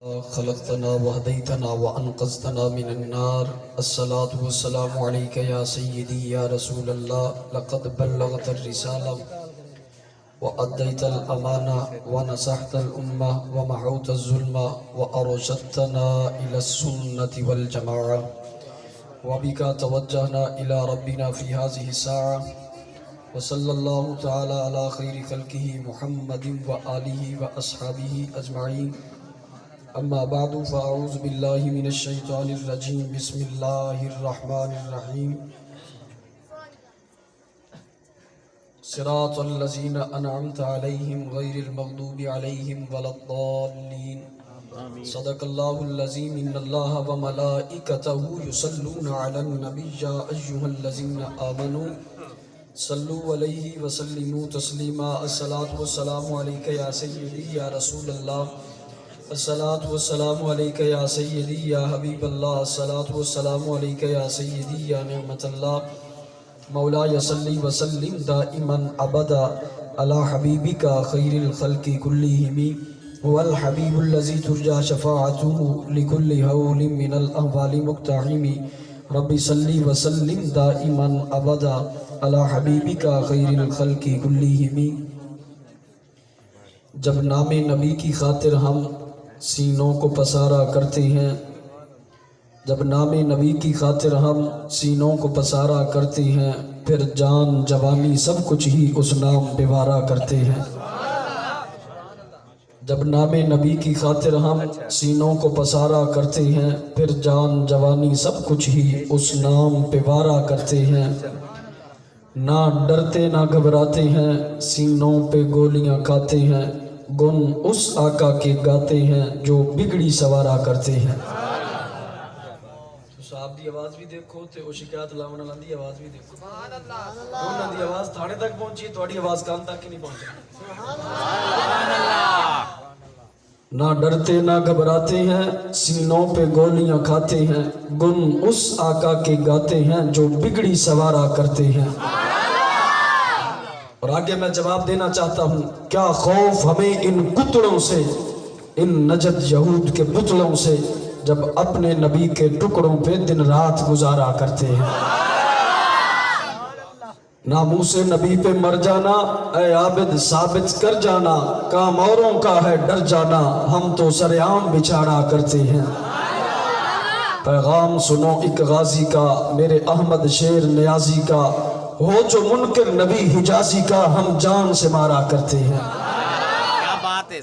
خلقتنا وهديتنا وأنقذتنا من النار. الصلاة والسلام عليك يا سيدي يا رسول الله. لقد بلغت الرسالة وأديت الأمانة ونصحت الأمة ومحوت الظلم وأرشدتنا إلى السنة والجماعة، وبك توجهنا إلى ربنا في هذه الساعة. وصلى الله تعالى على خير خلقه محمد وآله وأصحابه أجمعين. أما بعد فأعوذ بالله من الشيطان الرجيم. بسم الله الرحمن الرحيم. صراط الذين أنعمت عليهم غير المغضوب عليهم ولا الضالين. صدق الله العظيم. إن الله وملائكته يصلون على النبي يا أيها الذين آمنوا صلوا عليه وسلموا تسليما. الصلاة والسلام عليك يا سيدي يا رسول الله. الصلاة والسلام عليك يا سيدي يا حبيب الله. الصلاة والسلام عليك يا سيدي يا نعمة الله. مولاي صل وسلم دائما أبدا على حبيبك خير الخلق كلهم، هو الحبيب الذي ترجى شفاعته لكل هول من الأهوال مقتحم. ربي صل وسلم دائما أبدا على حبيبك خير الخلق كلهم. جب نام نبی کی خاطر ہم سینوں کو پسارا کرتے ہیں، جب نام نبی کی خاطر ہم سینوں کو پسارا کرتے ہیں، پھر جان جوانی سب کچھ ہی اس نام پہ وارا کرتے ہیں. جب نام نبی کی خاطر ہم سینوں کو پسارا کرتے ہیں، پھر جان جوانی سب کچھ ہی اس نام پہ وارا کرتے ہیں. نہ ڈرتے نہ گھبراتے ہیں، سینوں پہ گولیاں کھاتے ہیں، گن اس آقا کے گاتے ہیں جو بگڑی سوارا کرتے ہیں. صاحب دی آواز بھی دیکھو تے او شکایت لاون والا دی آواز بھی دیکھو. سبحان اللہ. انہاں دی آواز تھانے تک پہنچی، تہاڈی آواز کان تک ہی نہیں پہنچی. سبحان اللہ. نہ ڈرتے نہ گھبراتے ہیں، سینوں پہ گولیاں کھاتے ہیں، گن اس آقا کے گاتے ہیں جو بگڑی سوارا کرتے ہیں. اور آگے میں جواب دینا چاہتا ہوں، کیا خوف ہمیں ان کتڑوں سے، ان نجد یہود کے پتلوں سے، جب اپنے نبی کے ٹکڑوں پہ دن رات گزارا کرتے ہیں. ناموس نبی پہ مر جانا اے عابد ثابت کر جانا، کام اوروں کا ہے ڈر جانا، ہم تو سر عام بچھاڑا کرتے ہیں. پیغام سنو ایک غازی کا، میرے احمد شیر نیازی کا، ہو جو منکر نبی حجازی کا، ہم جان سے مارا کرتے ہیں.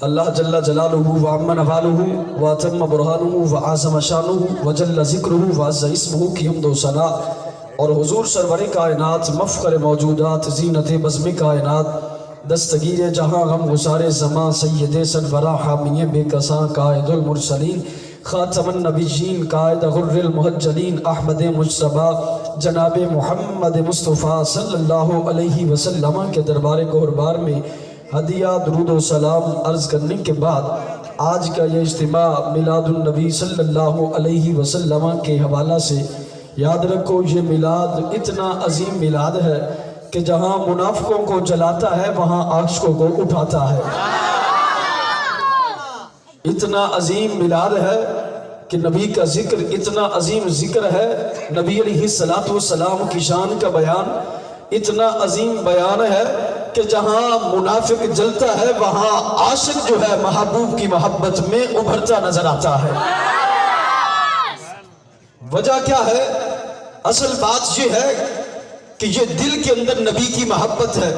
اللہ جل جلالہ وعمن والہ واتم برہانہ وعظم شانہ وجل ذکرہ وعز اسمہ کی حمد و ثنا. اور حضور سرور کائنات، مفخر موجودات، زینت بزم کائنات، دستگیر جہاں غم گسار زمان، سید سرورہ حامی بے کساں، قائد المرسلین، خاتم النبیین، قائد غر المحجلین، احمد مجتبیٰ جناب محمد مصطفیٰ صلی اللہ علیہ وسلم کے دربار گہربار میں ہدیہ درود و سلام عرض کرنے کے بعد آج کا یہ اجتماع میلاد النبی صلی اللہ علیہ وسلم کے حوالہ سے یاد رکھو، یہ میلاد اتنا عظیم میلاد ہے کہ جہاں منافقوں کو جلاتا ہے وہاں عاشقوں کو اٹھاتا ہے. اتنا عظیم میلاد ہے کہ نبی کا ذکر اتنا عظیم ذکر ہے، نبی علیہ السلام کی شان کا بیان اتنا عظیم بیان ہے کہ جہاں منافق جلتا ہے وہاں عاشق جو ہے محبوب کی محبت میں ابھرتا نظر آتا ہے. وجہ کیا ہے؟ اصل بات یہ ہے کہ یہ دل کے اندر نبی کی محبت ہے.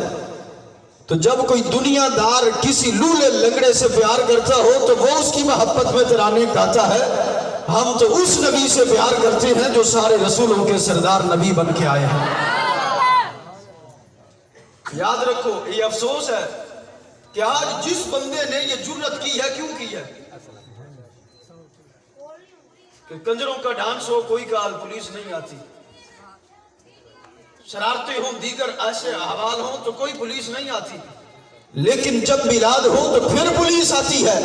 تو جب کوئی دنیا دار کسی لولے لنگڑے سے پیار کرتا ہو تو وہ اس کی محبت میں ترانے گاتا ہے. ہم تو اس نبی سے پیار کرتے ہیں جو سارے رسولوں کے سردار نبی بن کے آئے ہیں. یاد رکھو، یہ افسوس ہے کہ آج جس بندے نے یہ جرت کی ہے، کیوں کی ہے؟ کہ کنجروں کا ڈانس ہو، کوئی کال پولیس نہیں آتی، شرارتیں ہوں، دیگر ایسے احوال ہوں تو کوئی پولیس نہیں آتی، لیکن جب میلاد ہو تو پھر پولیس آتی ہے.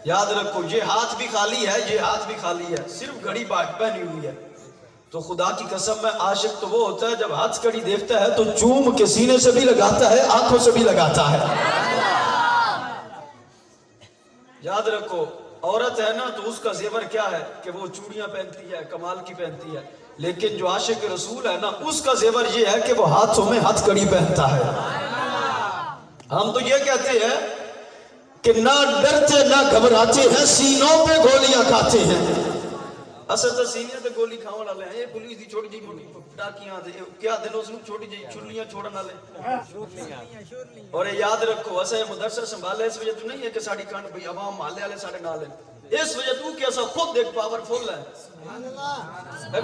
یاد رکھو، یہ ہاتھ بھی خالی ہے، یہ ہاتھ بھی خالی ہے، صرف گھڑی پہنی ہوئی ہے. تو خدا کی قسم میں عاشق تو وہ ہوتا ہے جب ہاتھ کڑی دیکھتا ہے تو چوم کے سینے سے بھی لگاتا ہے، آنکھوں سے بھی لگاتا ہے. یاد رکھو، عورت ہے نا تو اس کا زیور کیا ہے کہ وہ چوڑیاں پہنتی ہے، کمال کی پہنتی ہے، لیکن جو عاشق رسول ہے نا اس کا زیور یہ ہے کہ وہ ہاتھوں میں ہتھ کڑی پہنتا ہے۔ ہم تو یہ کہتے ہیں کہ نہ ڈرتے نہ گھبراتے ہیں، سینوں پہ گولیاں کھاتے ہیں۔ اصل تو سینے تے گولی کھاون والے ہیں، یہ پولیس دی چھوٹی جی موٹی ٹاکیاں تے کیا دن اس نوں چھوٹی جی چھریاں چھوڑن والے۔ اور یاد رکھو اسے مدرسہ سنبھالے اس وجہ تو نہیں ہے کہ ساڈی کھنڈ بھئی عوام محلے والے ساڈے نال ہیں، اس وجہ تو کہ اسا خود ایک پاورفل ہے۔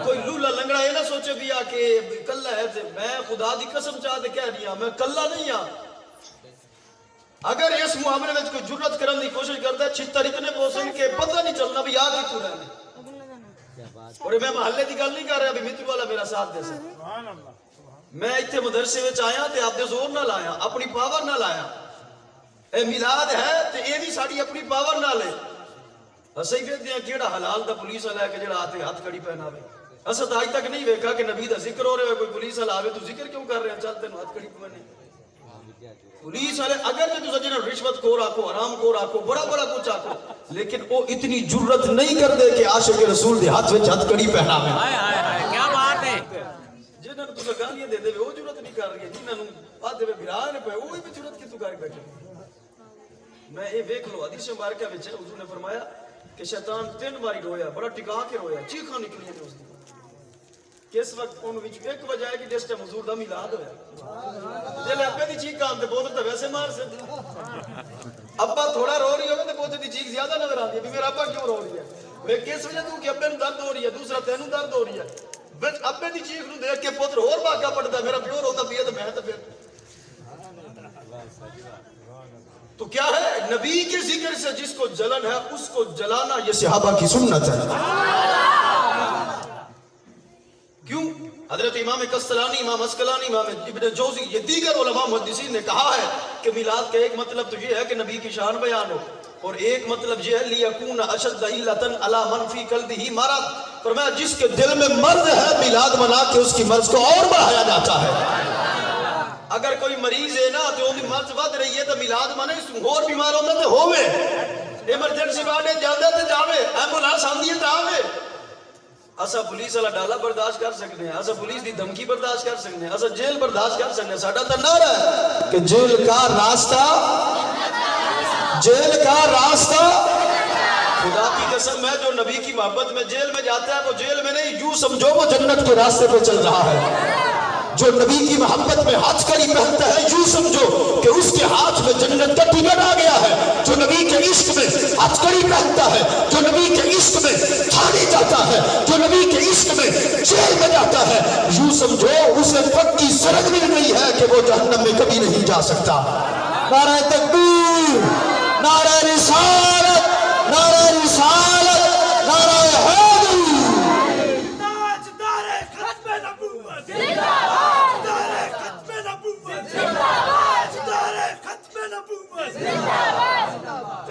کوئی لولا لنگڑا یہ نہ سوچے بھی آ کہ کلا ہے تے میں خدا دی قسم چاہ تے کہہ رہی ہوں میں کلا نہیں ہاں۔ اگر اس معاملے میں کوئی جرت کرنے کی کوشش کرتا ہے چھتر اتنے پوسن کے پتہ نہیں چلنا بھی آ کی تو رہنے۔ اور میں محلے دی گل نہیں کر رہا بھی مترو والا میرا ساتھ دے سکتا، میں اتنے مدرسے میں آیا تے آپ دے زور نہ لایا، اپنی پاور نہ لایا۔ اے میلاد ہے تے اے بھی ساڑی اپنی پاور نہ لے۔ اسے ہی کہتے ہیں کیڑا حلال دا پولیس والا ہے کہ جڑا آتے ہاتھ کڑی پہنا وے۔ اسے آج تک نہیں دیکھا کہ نبی دا ذکر ہو رہے ہوئے کوئی پولیس والا آوے تو ذکر کیوں کر رہے ہیں چلتے ہیں ہاتھ کڑی پہنے۔ پولیس والے اگر جو سجنہ رشوت کو راکھو، حرام کو راکھو، بڑا بڑا کچھ آکھو، لیکن وہ اتنی جرت نہیں کر دے کہ عاشق رسول دے ہاتھ وچ ہتھ کڑی پہنا میں۔ کیا بات ہے! جنہاں تو گالیاں دے دے وہ جرت نہیں کر رہی ہے، جنہاں آدھے بھرا نے پہ وہی بھی جرت کی تو کر بیٹھے۔ میں یہ دیکھ لو حدیث مبارکہ وچ حضور نے فرمایا کہ شیطان 3 باری رویا، بڑا ٹکا کے رویا، چیخاں نکلی ہیں اس دی۔ کس وقت ان وچ ایک وجہ ہے کہ جس ٹائم حضور دا میلاد ہویا، جے ابے دی چیخ کام تے بہت تے ویسے مار سے ابا تھوڑا رو رہی ہوگا تے بہت دی چیخ زیادہ نظر آتی ہے بھی میرا ابا کیوں رو رہی ہے، وہ کس وجہ تو کہ ابے نوں درد ہو رہی ہے، دوسرا تینوں درد ہو رہی ہے، بس ابے دی چیخ نوں دیکھ کے پتر اور بھاگا پڑتا ہے میرا پیو روتا پیا تے میں تے پھر تو کیا ہے نبی کے ذکر سے جس کو جلن ہے اس کو جلانا یہ صحابہ کی سنت ہے۔ کیوں؟ حضرت امام قسطلانی، امام عسقلانی، امام ابن جوزی یہ دیگر علماء محدثین نے کہا ہے کہ میلاد کا ایک مطلب تو یہ ہے کہ نبی کی شان بیان ہو، اور ایک مطلب یہ ہے لیکون اشد علۃ علی من فی قلبہ مرض، فرمایا جس کے دل میں مرض ہے میلاد منا کے اس کی مرض کو اور بڑھایا جاتا ہے۔ اگر کوئی مریض ہے نا تو وہ مرض ود رہی ہے تو میلاد منے اور بیمار ہوتا تو ہوئے، ایمرجنسی واڈے جاندے تے جاوے، ایمبولانس آندی ہے تے آوے۔ اسا پولیس والا ڈالا برداشت کر سکتے ہیں، اسا پولیس دی دھمکی برداشت کر سکتے ہیں، اسا جیل برداشت کر سکتے ہیں، ساڈا تو نعرہ ہے کہ جیل کا راستہ، جیل کا راستہ خدا کی قسم ہے جو نبی کی محبت میں جیل میں جاتا ہے وہ جیل میں نہیں، یوں سمجھو وہ جنت کے راستے پہ چل رہا ہے۔ جو نبی کی محبت میں ہاتھ کڑی پہنتا ہے یوں سمجھو کہ اس کے ہاتھ میں جنت کا ٹکٹ آ گیا ہے۔ جو نبی کے عشق میں ہاتھ کڑی پہنتا ہے، جو نبی کے عشق میں تھانے جاتا ہے، جو نبی کے عشق میں جیل میں جاتا ہے، یوں سمجھو اسے پکی سرک مل گئی ہے کہ وہ جہنم میں کبھی نہیں جا سکتا۔ نعرہ تکبیر، نعرہ رسالت، نعرہ رسالت، نعرہ حیدری۔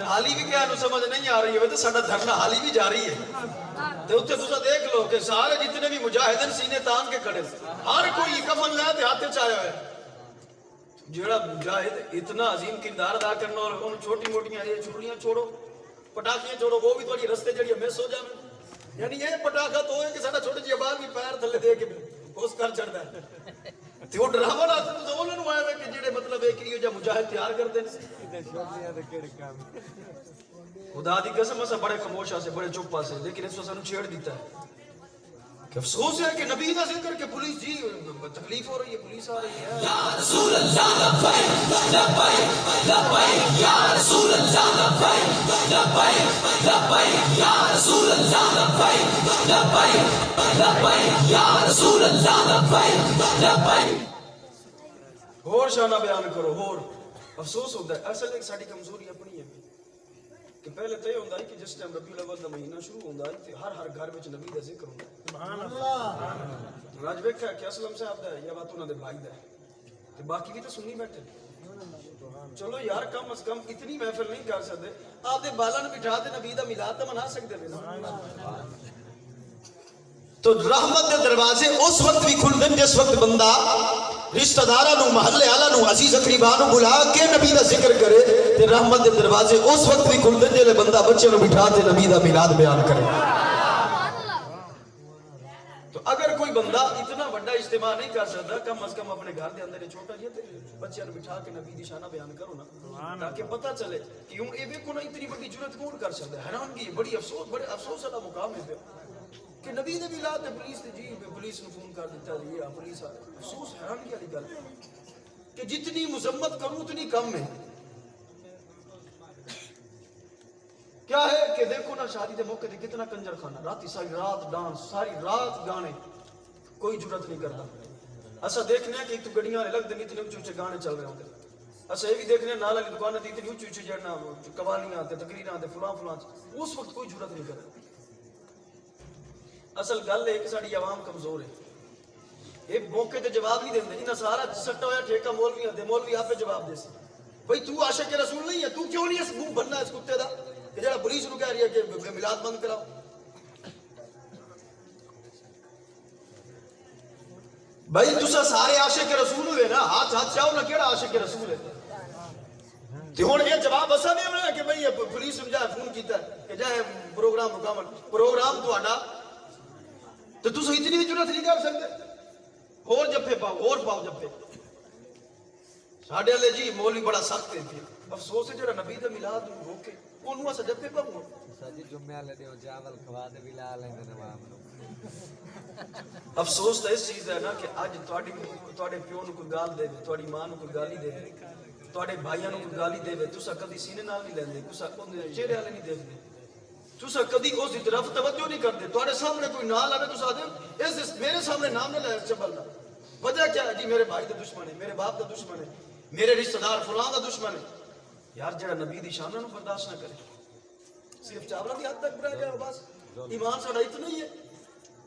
حالی بھی کیا انہوں سمجھ نہیں آ رہی ہے تو ساڑھا دھرنا حالی بھی جاری ہے۔ تو اتنے دوسرا دیکھ لو کہ سارے جتنے بھی مجاہدین سینے تان کے کھڑے ہر کوئی کفن لیا تھے ہاتھے چاہے ہوئے، جڑا مجاہد اتنا عظیم کردار ادا کرنا اور ان چھوٹی موٹیاں یہ چھوڑیاں چھوڑو، پٹاخیاں چھوڑو، وہ بھی تھوڑی رستے جڑی ہمیں سو جائے، یعنی یہ پٹاخہ تو ہے کہ ساڑھا چھوٹے جی آباد بھی پیر تھلے دے کے اس کر چڑھتا ہے۔ تو وہ ڈرامہ نہ تو انہوں نے آئے ہوئے کہ جڑے مطلب ایک یہ جو مجاہد تیار کرتے ہیں۔ خدا دی قسم اسا بڑے خاموشہ سے بڑے چپا سے، لیکن اس کو سانو چھیڑ دیتا ہے کہ افسوس ہے کہ نبی دا ذکر کہ پولیس جی تکلیف ہو رہی ہے، پولیس آ رہی ہے۔ یا رسول اللہ لبیک لبیک لبیک، یا رسول اللہ لبیک لبیک لبیک، یا رسول اللہ لبیک لبیک لبیک، یا رسول اللہ لبیک لبیک۔ اور شانہ بیان کرو، اور افسوس ہوتا ہے اصل ایک ساڑی کمزوری اپنی ہے کہ پہلے تو یہ ہوتا ہے کہ جس ٹائم ربیع الاول کا مہینہ شروع ہوتا ہے تو ہر گھر میں نبی کا ذکر ہوتا ہے۔ سبحان اللہ۔ آج دیکھا کہ اسلم صاحب دا ہے یا بات انہوں نے بھائی دا ہے تو باقی بھی تو سنی بیٹھے، چلو یار کم از کم اتنی محفل نہیں کر سکتے، آپ دے بالن بٹھا دے نبی دا میلاد تو منا سکتے ہیں۔ تو رحمت دے دروازے اس وقت بھی کھل دن جس وقت بندہ رشتہ داراں نو محلے والا نو عزیز اقرباء نو بلا کے نبی دا ذکر کرے تے رحمت دے دروازے اس وقت بھی کھل دن جے بندہ بچے نو بٹھا تے نبی دا میلاد بیان کرے. تو اگر کوئی بندہ اتنا بڑا اجتماع نہیں کر سکتا کم از کم اپنے گھر دے اندر یہ چھوٹا جہا تے بچے نو بٹھا کے نبی دی شانہ بیان کرو نا تاکہ پتہ چلے کہ ہوں اے ویکھو نا اتنی بڑی جرات کون کر سکتا ہے. حیرانگی بڑی افسوس بڑے افسوس والا مقام ہے کہ نبی نے میلاد تے پولیس تے جی پولیس نو فون کر دیتا جی پولیس آ افسوس حیرانگی والی گل کہ جتنی مذمت کروں اتنی کم ہے. کیا ہے کہ دیکھو نا شادی دے موقع تے کتنا کنجر خانہ راتی ساری رات ڈانس ساری رات گانے کوئی جرات نہیں کرتا. اسا دیکھنے کہ تو گڑیاں لگ دے اتنے اونچے اونچے گانے چل رہے ہوندے. اسا یہ بھی دیکھنے نال والی دکان تے اتنی اونچی اونچی جڑنا قوالیاں تے تقریراں تے فلاں فلاں اس وقت کوئی جرات نہیں کرتا. اصل گل ہے کہ ساری عوام کمزور ہے. یہ موقع تے جواب نہیں دیندے انہاں سارا سٹا ہویا ٹھیکہ مولویاں دے مولوی آپ جواب دے سی بھئی تو عاشق رسول نہیں ہے تو کیوں نہیں اس منہ بننا اس کتے دا کہ جڑا پولیس نو کہہ رہی ہے کہ میلاد بند کراؤ. بھائی تسا سارے عاشق رسول ہوئے نا ہاتھ چاہو نا کیڑا عاشق رسول ہے تے ہن یہ جواب اسا نہیں ہونا کہ بھئی پولیس نے جا فون کیتا ہے کہ جائے پروگرام مکمل پروگرام تہاڈا تو تسا اتنی بھی جرات نہیں کر سکتے اور جفے پاؤ اور پاؤ جفے. ساڈے والے جی مولوی بڑا سخت ہے افسوس ہے جڑا نبی دا میلاد روکے اونوں اسا جفے پاؤ ساجی جمعہ والے دیو چاول کھوا دے وی لا لیندے نواب نو. افسوس تو اس چیز ہے نا کہ اج تواڈے پیو نو کوئی گال دے تواڈی ماں نو کوئی گالی دے تواڈے بھائیاں نو کوئی گالی دے تسا کدی سینے نال نہیں لیندے تسا اون چہرے والے نہیں دیکھدے تسا کدی اس دی طرف توجہ نہیں کرتے. تواڈے سامنے کوئی نال آوے تسا دے اس میرے سامنے نام نہ لے چبلنا وجہ کیا ہے جی میرے بھائی دا دشمن ہے میرے باپ دا دشمن ہے میرے رشتہ دار فلاں دا دشمن ہے. یار جڑا نبی دی شان نو برداشت نہ کرے صرف چاولاں دی حد تک رہ گیا بس ایمان ساڈا اتنا ہی ہے.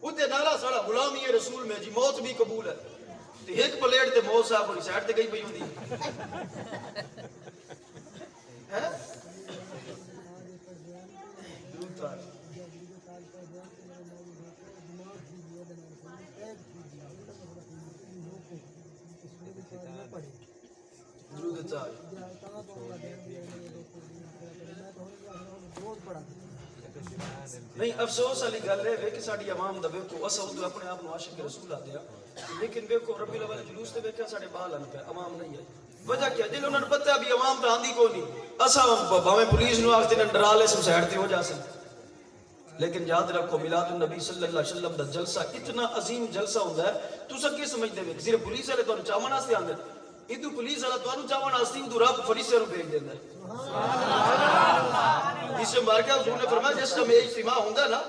اُتے نعرہ ساڈا غلامی رسول میں جی موت بھی قبول ہے تے ایک پلیٹ تے موت صاحب بڑی سائیڈ تے گئی پئی ہوندی ہے نہیں افسوس والی گل ہے کہ ساری عوام دا ویکھو اسا اردو اپنے آپ نو عاشق رسول آتے ہیں لیکن ویکھو ربیع الاول جلوس تے ویکھیا ساڈے بال ان پہ عوام نہیں ہے. وجہ کیا جن انہوں نے پتہ بھی عوام تے آندی کوئی نہیں اسا باویں پولیس نو آکھدے نے ڈرا لے سم سائیڈ تے ہو جا سن. لیکن یاد رکھو میلاد النبی صلی اللہ علیہ وسلم دا جلسہ اتنا عظیم جلسہ ہوندا ہے تساں کی سمجھدے ہو صرف پولیس والے تانوں چاون واسطے آندے ادو پولیس والا تانوں چاون واسطے ادو رب فرشتے نو بھیج دیندا ہے. اس مبارکہ حضور نے فرمایا جس میں اجتماع ہوندا ہے نا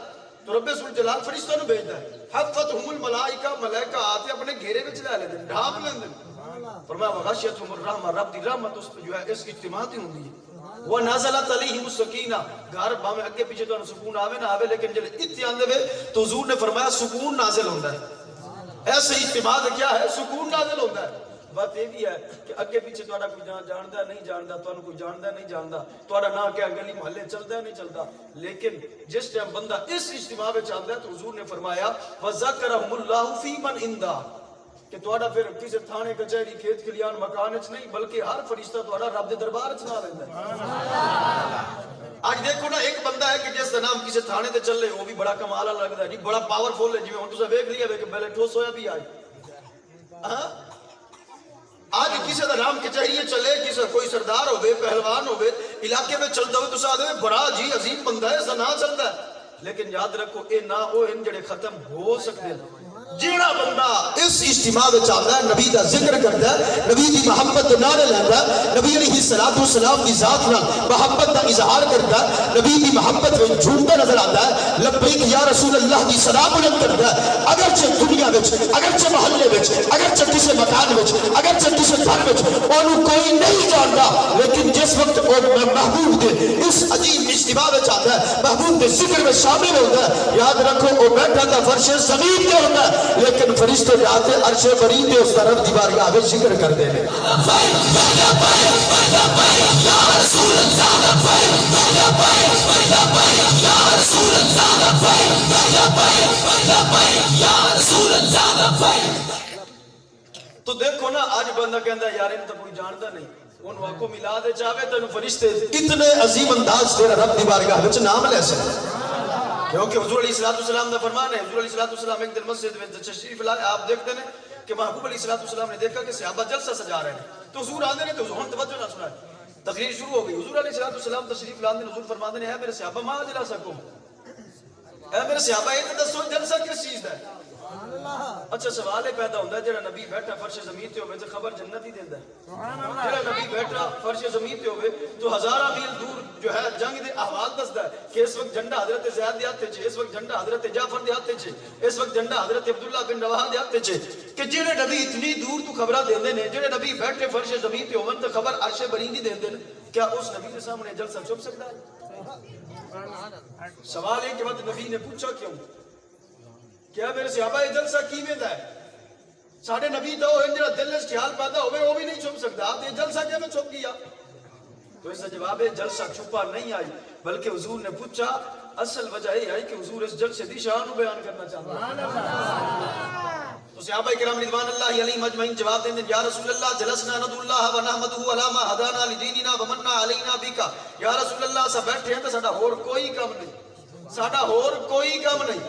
تو رب ذوالجلال فرشتوں نو بھیجدا ہے. حفتهم الملائکہ ملائکہ آتے اپنے گھیرے وچ لے لیندے ڈھانپ لیندے فرمایا وغشیتهم الرحمہ رب دی رحمت اس پہ جو ہے اس اجتماع تے ہوندی ہے. وَنَزَلَتْ عَلَيْهِمُ السَّكِينَةُ گھر باویں اگے پیچھے تو سکون آوے نہ آوے لیکن جلے اتنے آندے وے تو حضور نے فرمایا سکون نازل ہوندا ہے. ایسے اجتماع کیا ہے سکون نازل ہوندا ہے. بات یہ بھی ہے کہ اگے پیچھے تہاڈا کوئی جاندا نہیں جاندا تانوں کوئی جاندا نہیں جاندا تہاڈا نام کیا گلی محلے چلدا نہیں چلدا لیکن جس ٹائم بندہ اس اجتماع وچ آندا ہے تو حضور نے فرمایا وَذَكَرَهُمُ اللَّهُ فِي مَنْ عِنْدَهُ کہ تہاڈا پھر کسی تھانے کچہری کھیت کھلیان مکان وچ نہیں بلکہ ہر فرشتہ تہاڈا رب دے دربار وچ نہ لیندا ہے. آج دیکھو نا ایک بندہ ہے کہ جس دا نام کسی تھانے تے چلے وہ بھی بڑا کمال والا لگدا ہے جی بڑا پاورفل ہے جی ہن تساں ویکھ لیا کہ پہلے ٹھوس ہویا بھی آج آج کسی دا نام کچہری چلے کسی کوئی سردار ہوئے پہلوان ہوئے علاقے میں چلتا ہوئے تساں آدھے بڑا جی عظیم بندہ ہے اس دا نام چلتا ہے لیکن یاد رکھو اے نا او ان جڑے ختم ہو سکتے ہیں. جیڑا بندہ اس اجتماع وچ آندا ہے نبی دا ذکر کردا ہے نبی دی محبت دے نعرے لیندا ہے نبی علیہ الصلوۃ والسلام دی ذات نال محبت دا اظہار کردا ہے نبی دی محبت وچ جھومدا نظر آندا ہے لبیک یا رسول اللہ دی صدا بلند کردا ہے. اگرچہ دنیا وچ اگرچہ محلے وچ اگرچہ کسی مکان وچ اگرچہ کسی گھر وچ اونوں کوئی نہیں جاندا لیکن جس وقت او محبوب دے اس عظیم اجتماع وچ آندا ہے محبوب دے ذکر میں شامل ہوندا ہے یاد رکھو او بیٹھا دا فرش زمین تے ہوندا ہے لیکن فرشتے جاتے عرش بری تے اس طرف دی بارگاہ وچ ذکر کر دے نے یا رسول اللہ تو دیکھو نا آج بندہ کہندا ہے یار ان تو کوئی جانتا نہیں ان واقعوں ملا دے چاہے تینو فرشتے اتنے عظیم انداز تیرا رب دی بارگاہ وچ نام لے سکتے کیونکہ حضور علیہ السلام دا فرمان ہے. حضور علیہ السلام ایک دن مسجد میں تشریف لائے, آپ دیکھتے ہیں کہ محبوب علیہ السلام نے دیکھا کہ صحابہ جلسہ سجا رہے ہیں تو حضور آندے نے تو حضور توجہ نہ سنائے, تقریر شروع ہو گئی. حضور علیہ السلام تشریف لاندے, حضور فرماندے ہیں اے میرے صحابہ ما اجلسکم, اے میرے صحابہ یہ تو دسو جلسہ کس چیز دا ہے. اچھا سوال ہے پیدا ہوتا ہے جڑا نبی بیٹھا فرش زمین تے ہوئے تو خبر جنت ہی دیندا ہے, جڑا نبی بیٹھا فرش زمین تے ہوئے تو ہزاراں میل دور جو ہے جنگ دے احوال دسدا ہے کہ اس وقت جھنڈا حضرت زید دے ہاتھ وچ, اس وقت جھنڈا حضرت جعفر دے ہاتھ وچ, اس وقت جھنڈا حضرت عبداللہ بن رواحہ دے ہاتھ وچ, کہ جڑے نبی اتنی دور تو خبراں دیندے نے, جڑے نبی بیٹھے فرش زمین تے ہون تے خبر عرش برین دی دیندے نے, کیا اس نبی کے سامنے جلسہ چھپ سکتا ہے؟ سوال ہے کہ وقت نبی نے پوچھا کیوں, کیا میرے صحابہ یہ جلسہ کیویں دا ہے؟ ساڈے نبی تو ہے جڑا دل وچ خیال پیدا ہوے وہ بھی نہیں چھپ سکتا, آپ یہ جلسہ کیویں چھپ گیا؟ تو اس کا جواب ہے جلسہ چھپا نہیں آئی, بلکہ حضور نے پوچھا اصل وجہ یہ ہے کہ حضور اس جلسے دی شان بیان کرنا چاہتا ہے. تو صحابہ کرام رضوان اللہ علیہم اجمعین جواب دیں یا رسول اللہ جلسنا ندعو اللہ ونحمدہ علی ما ہدانا لدیننا ومنع علینا بک, یا رسول اللہ سب بیٹھے ہیں تو ساڈا اور کوئی کام نہیں, ساڈا اور کوئی کام نہیں.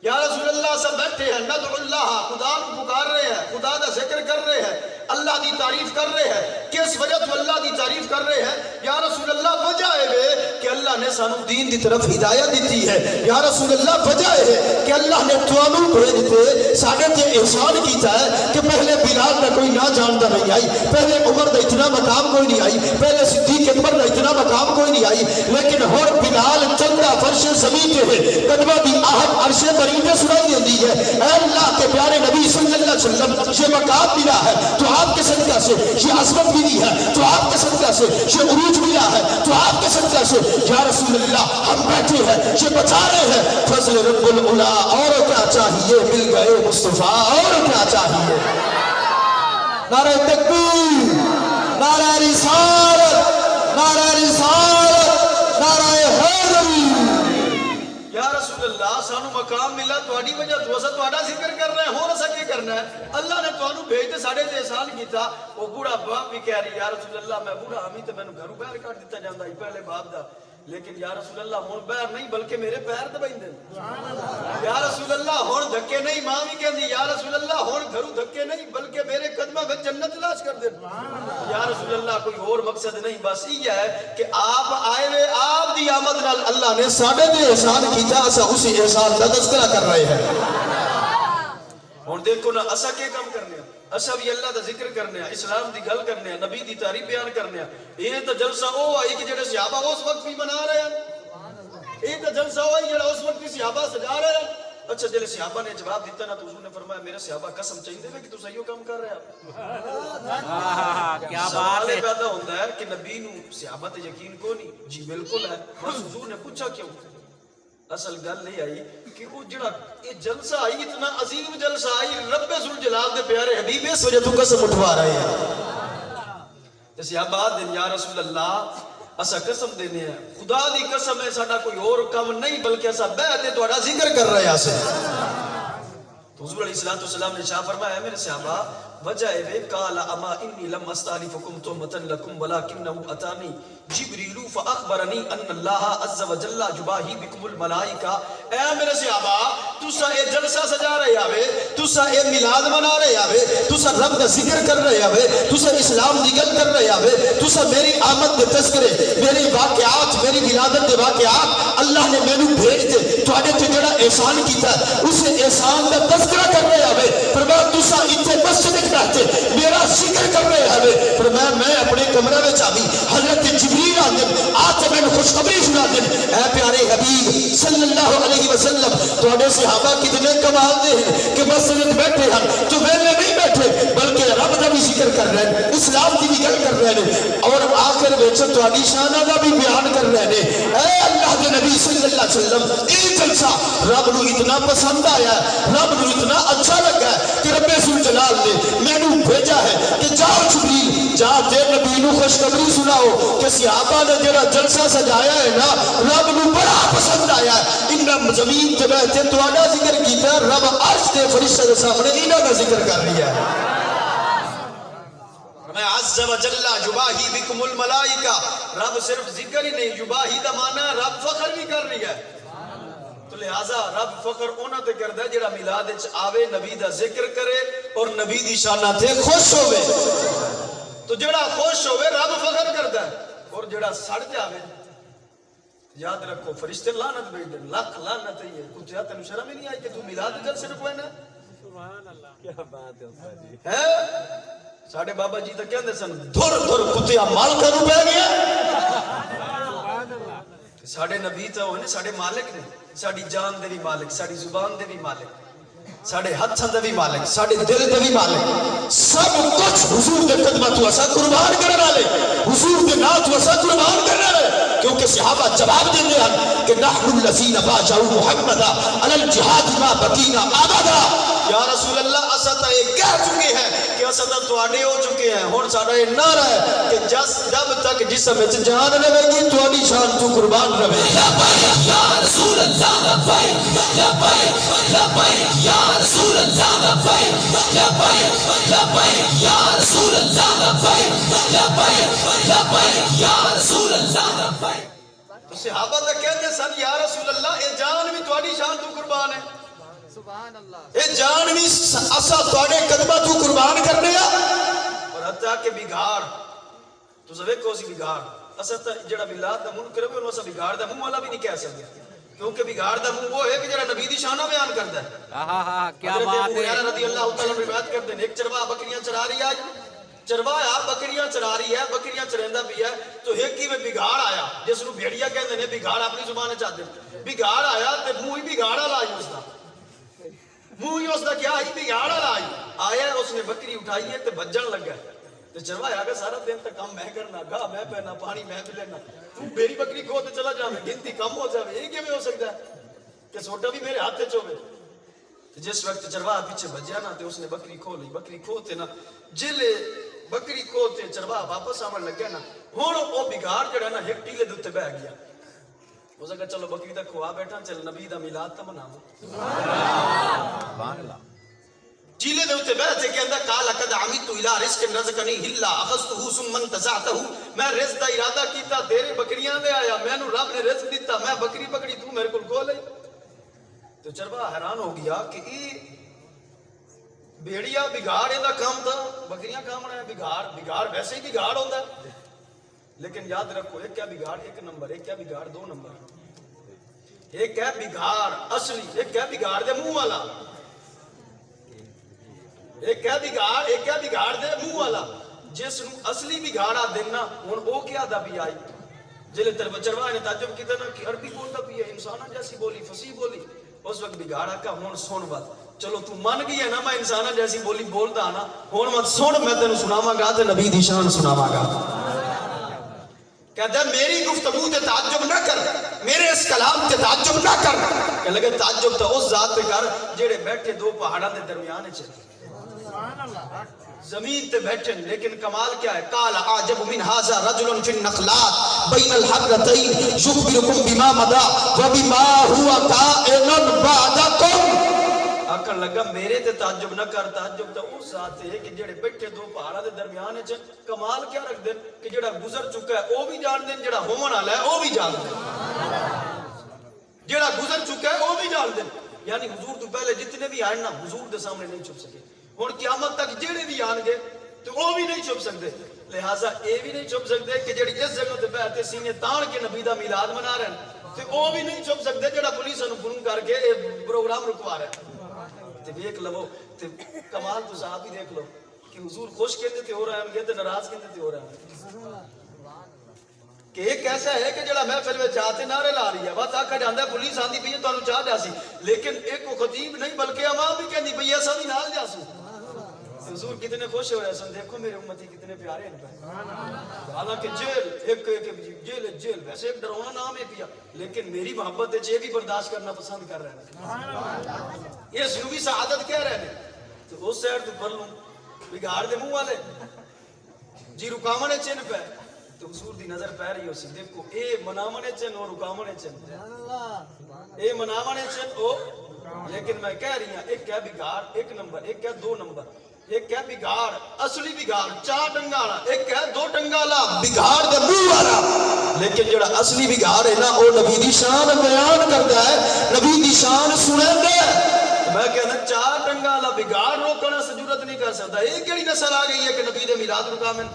یا رسول اللہ سب بیٹھے ہیں ندعو اللہ, خدا کو پکار رہے ہیں, خدا دا ذکر کر رہے ہیں, اللہ دی تعریف کر رہے ہیں. کس وجہ تو اللہ دی تعریف کر رہے ہیں؟ یا رسول اللہ وجہ ہے کہ اللہ نے سانو دین دی طرف ہدایت دیتی ہے. یا رسول اللہ وجہ ہے کہ اللہ نے توانو بھیج تے ساڈے تے احسان کیتا ہے کہ پہلے بلال دا کوئی نہ جاندا نہیں آئی, پہلے عمر دا اتنا مقام کوئی نہیں آئی, پہلے صدیق اکبر دا اتنا مقام کوئی نہیں آئی, لیکن ہر بلال چندا فرش زمین تے ہے قدمہ دی آہت عرش برین تے سنائی دیندی ہے. اے اللہ کے پیارے نبی صلی اللہ علیہ وسلم یہ مقام ملا ہے تو آپ کے صدقہ سے, یہ عظمت ملی ہے تو آپ کے صدقہ سے, یہ عروج ملا ہے تو آپ کے صدقہ سے. یا رسول اللہ ہم بیٹھے ہیں, یہ بچا رہے ہیں, فضل رب العلا, اور کیا چاہیے, مل گئے مصطفیٰ, اور کیا چاہیے. نعرہ تکبیر, نعرہ رسالت, نعرہ رسالت, نعرہ حیدری. یا رسول اللہ سانو مقام ملا تہاڈی وجہ تو اسا تہاڈا ذکر کر رہے ہیں, ہور اسا کی کرنا ہے؟ اللہ نے تانوں بھیج تے ساڈے تے احسان کیتا. او بوڑھا باپ بھی کہہ رہی یا رسول اللہ میں بوڑھا ہمی تے مینوں گھروں باہر کڈ دتا جاندا ہی پہلے باپ دا, لیکن یا رسول اللہ ہن باہر نہیں بلکہ میرے پیر دبائندے. یا رسول اللہ ہن دھکے نہیں, ماں بھی کہندی یا رسول اللہ ہن گھروں دھکے نہیں بلکہ میرے قدماں وچ جنت تلاش کر دے. یا رسول اللہ کوئی اور مقصد نہیں, بس یہ ہے کہ آپ آئے ہوئے, آپ دی آمد نال اللہ نے ساڈے تے احسان کیتا, اسا اسی احسان دا تذکرہ کر رہے ہیں. ہن دیکھو نا اسا کی کام کرنے ہیں, اسا بھی اللہ دا ذکر کرنے ہیں, اسلام دی گل کرنے ہیں, نبی دی تعریف بیان کرنے ہیں. یہ تو جلسہ او آئی کہ جڑے صحابہ اس وقت بھی منا رہے ہیں, یہ تو جلسہ او آئی جڑا اس وقت بھی صحابہ سجا رہے ہیں. اچھا جلے صحابہ نے جواب دیتا نا تو حضور نے فرمایا میرے صحابہ قسم چاہیے دے کہ تو صحیح کام کر رہے ہیں. کیا بات ہے, پیدا ہوتا ہے کہ نبی نو صحابہ تے یقین کو نہیں, جی بالکل ہے. بس حضور نے پوچھا کیوں, اصل گل نہیں آئی کہ وہ جڑا یہ جلسہ آئی, اتنا عظیم جلسہ آئی, رب ذوالجلال دے پیارے حبیب اس وجہ تو قسم اٹھوا رہے ہیں. صحابہ دن یا رسول اللہ اسا قسم دینے ہیں, خدا دی قسم ہے ساڈا کوئی اور کام نہیں بلکہ اسا بیعت تہاڈا ذکر کر رہے ہیں. تو حضور علیہ السلام نے شاہ فرمایا میرے صحابہ وجہ ہے قال اما انی لم استعلفکم تهمۃ لکم ولکنه اتانی جبریل فاخبرنی ان اللہ عز وجل یباہی بکم الملائکہ. اے میرے صحابہ تسا اے جلسہ سجا رہے آوے, تسا اے میلاد منا رہے آوے, تسا رب دا ذکر کر رہے آوے, تسا اسلام دی گل کر رہے آوے, تسا میری آمد دے تذکرے, میری واقعات, میری ولادت دے واقعات اللہ نے مینوں بھیج دے تواڈے تے جڑا احسان کیتا اس احسان دا تذکرہ کر رہے آوے. فرمایا تسا ایتھے مسجد وچ بیٹھے میرا ذکر کر رہے آوے. فرمایا میں اپنے کمرے وچ آوی, حضرت جبریل آ گئے, آتے میں خوشخبری سنا دیں. اے پیارے حبیب صلی اللہ علیہ وسلم تواڈے صحابہ کتنے کمال دے ہیں کہ مسجد بیٹھے ہیں تو ویلے نہیں بیٹھے بلکہ رب دا بھی ذکر کر رہے ہیں, اسلام دی بھی گل کر رہے ہیں, اور آخر وچ تہاڈی شاناں دا بھی بیان کر رہے ہیں. اے اللہ دے نبی صلی اللہ علیہ وسلم یہ جلسہ رب نو اتنا پسند آیا, رب نو اتنا اچھا لگا کہ رب ذوالجلال نے مینوں بھیجا ہے کہ جاؤ جبریل جا تے نبی نو خوشخبری سناؤ کہ صحابہ نے جڑا جلسہ سجایا ہے نا رب نو بڑا پسند آیا ہے. انہاں زمین تے بیٹھے تہاڈا ذکر کیتا رب عرش دے فرشتے دے سامنے انہاں دا ذکر کر رہی ہے میں عز و جل یباہی بکم الملائکہ رب صرف ذکر ہی نہیں یباہی دا معنی ہے رب فخر بھی کر رہی ہے تو لہذا رب فخر انہاں تے کردا ہے جڑا میلاد وچ آوے نبی دا ذکر کرے اور نبی دی شاناں تے خوش ہوے تو جڑا خوش ہوے رب فخر کردا ہے اور جڑا سڑ جاوے یاد رکھو فرشتے لعنت بھیج دیں لاکھ لعنت ہے کتیا تینوں شرم ہی نہیں آئی کہ تو میلاد جلسے رکھوے نا سبحان اللہ کیا بات ہے استاد جی ہے ساڈے بابا جی تو کہندے سن دھر دھر کتیا مال کروں پہ گیا سبحان اللہ ساڈے نبی تو ہونے ساڈے مالک نے ساڈی جان دے بھی مالک ساڈی زبان دے بھی مالک ساڈے ہتھاں دے بھی مالک ساڈے دل دے بھی مالک سب کچھ حضور دے قدماں تو اساں قربان کرن والے حضور دے نام تو اساں قربان کرن والے کیونکہ صحابہ جواب دیندے ہیں کہ نحن الذین باجعوا محمدا علی الجہاد ما بقینا ابدا یا رسول اللہ اساں تو یہ کہہ چکے ہیں کہ اساں تو تواڈے ہو چکے ہیں ہن ساڈا یہ نعرہ ہے کہ جب تک جسم وچ جان رہے گی تواڈی شان تو قربان رہے لبیک یا رسول اللہ لبیک لبیک لبیک یا رسول اللہ لبیک لبیک لبیک یا رسول اللہ لبیک لبیک لبیک یا رسول اللہ لبیک تو صحابہ تو کہتے سن یا رسول اللہ اے جان بھی تواڈی شان تو قربان ہے سبحان اللہ اے جان بھی اسا تواڈے قدماں تو قربان کرنے آ اور حتیٰ کہ بگاڑ تو ویکھو سی بگاڑ اسا تے جڑا میلاد دا منکر ہے انہوں اسا بگاڑ دا منہ والا بھی نہیں کہہ سکتے کیونکہ بگاڑ دا منہ وہ ہے کہ جڑا نبی دی شانہ بیان کردا ہے ہاں کیا بات ہے رضی اللہ تعالیٰ عنہ روایت کرتے ہیں ایک چرواہ بکریاں چرا رہی ہے چروایا بکریاں چرا رہی ہے بکریاں چریندا بھی ہے تو ایک ہی میں بگاڑ آیا جس نو بھیڑیا کہندے نے بگاڑ اپنی زبان وچ آدے بگاڑ آیا تے منہ ہی بگاڑ والا آئی اس دا منہ ہی اس دا کیا ہی بگاڑ والا آیا اس نے بکری اٹھائی ہے تے بھجن لگا تے چروایا کہ سارا دن تے کام میں کرنا گاہ میں پہنا پانی میں پلینا تو میری بکری کھو تے چلا جاویں گنتی کم ہو جاوے یہ کیویں ہو سکتا ہے کہ سوٹا بھی میرے ہاتھ وچ ہوے جس وقت چرواہ پیچھے بھجیا نا تے اس نے بکری کھو لی بکری کھو تے نا جلے بکری کھو تے چرواہ واپس آون لگیا نا ہن او بگاڑ جڑا نا ایک ٹیلے دے اوتے بیٹھ گیا اس نے کہا چلو بکری تے کھوا بیٹھا چل نبی دا میلاد تے مناواں سبحان اللہ ٹیلے دے اوتے بیٹھ کے کہندا قال قد عمدت الى رزق رزقني الا اخذته ثم انتزعته میں رزق دا ارادہ کیتا تیرے بکریاں دے آیا مینوں رب نے رزق دیتا میں بکری پکڑی تو میرے کول کھو لئی تو چرواہ حیران ہو گیا کہ یہ بیڑیا بگاڑ دا کام تھا بکریاں کام رہا ہے بگاڑ ویسے ہی بگاڑ ہوتا ہے لیکن یاد رکھو ایک کیا بگاڑ ایک نمبر ایک کیا بگاڑ دو نمبر ایک ہے بگاڑ اصلی ایک ہے بگاڑ دے منہ والا ایک ہے بگاڑ دے منہ والا جس نو اصلی بگاڑا دینا ہن او کیا دا بھی آئی جلے چرواہ نے تعجب کیتا نا کہ عربی بولتا بھی ہے انساناں جیسی بولی فصیح بولی اس وقت بگاڑا کا ہون سن بات چلو تو من گئی ہے نا میں انساناں جیسی بولی بولدا نا ہون مت سن میں تینوں سناواں گا تے نبی دی شان سناواں گا کہتا ہے میری گفتگو تے تعجب نہ کر میرے اس کلام تے تعجب نہ کر کہ لگے تعجب تو اس ذات پہ کر جڑے بیٹھے دو پہاڑاں دے درمیان وچ زمین تے بیٹھے لیکن کمال کیا ہے قال اعجب من هذا رجل في النخلات بين الحرتين يخبركم بما مضى وبما هو كائن بعدكم آکھن لگا میرے تے تعجب نہ کر تعجب تو اس ذات ہے کہ جڑے بیٹھے دو پہاڑاں دے درمیان وچ کمال کیا رکھ دین کہ جڑا گزر چکا ہے او بھی جان دین جڑا ہون والا ہے او بھی جان دین جڑا گزر چکا ہے او بھی جان دین یعنی حضور تو پہلے جتنے بھی آئے نا حضور دے سامنے نہیں چھپ سکے اور قیامت تک جڑے بھی آن گے تو وہ بھی نہیں چھپ سکتے لہٰذا یہ بھی نہیں چھپ سکتے کہ جڑی اس جگہ تے بیٹھے سینے تان کے نبی دا میلاد منا رہے ہیں تو وہ بھی نہیں چھپ سکتے جڑا پولیس نو فون کر کے پروگرام رکوا رہے ہیں تے دیکھ لو تے کمال تو صاحب ہی دیکھ لو کہ حضور خوش کہتے تے ہو رہے ہیں تے ناراض کہتے تے ہو رہے ہیں کہ ایک ایسا ہے کہ جڑا محفل میں چاہتے نعرے لا رہی ہے بس آکھا جاندا ہے پولیس آندی پئی ہے تانوں چاہ جاسی لیکن ایک کو خطیب نہیں بلکہ عوام بھی کہندی پئی ہے سب نال جاسو حضور کتنے خوش ہو رہے ہیں دیکھو میرے امتی کتنے پیارے ہیں حالانکہ جیل ویسے ایک ڈراؤنا نام ہے پیا لیکن میری محبت ہے یہ بھی برداشت کرنا پسند کر رہے ہیں یہ سنوی سعادت کہہ رہے ہیں تو اس سیڈ تو پڑھ لوں بگاڑ دے منہ والے جی رکامنے چن پہ تو حضور دی نظر پہ رہی ہو سی دیکھو اے منامنے چن اور رکامنے چن اے مناونے چن او لیکن میں کہہ رہی ہوں ایک ہے بگاڑ ایک نمبر، ایک ہے دو نمبر، ایک ہے بگاڑ اصلی بگاڑ چار ٹنگا والا، ایک ہے دو ٹنگا والا بگاڑ دے منہ والا، لیکن جڑا اصلی بگاڑ ہے نا وہ نبی دی شان بیان کرتا ہے، نبی دی شان سنیندا ہے۔ میں کہنا چار ٹنگا والا بگاڑ روکنا سے جرت نہیں کر سکتا۔ ایک کیڑی نسل آ گئی ہے کہ نبی دے میلاد رکامن؟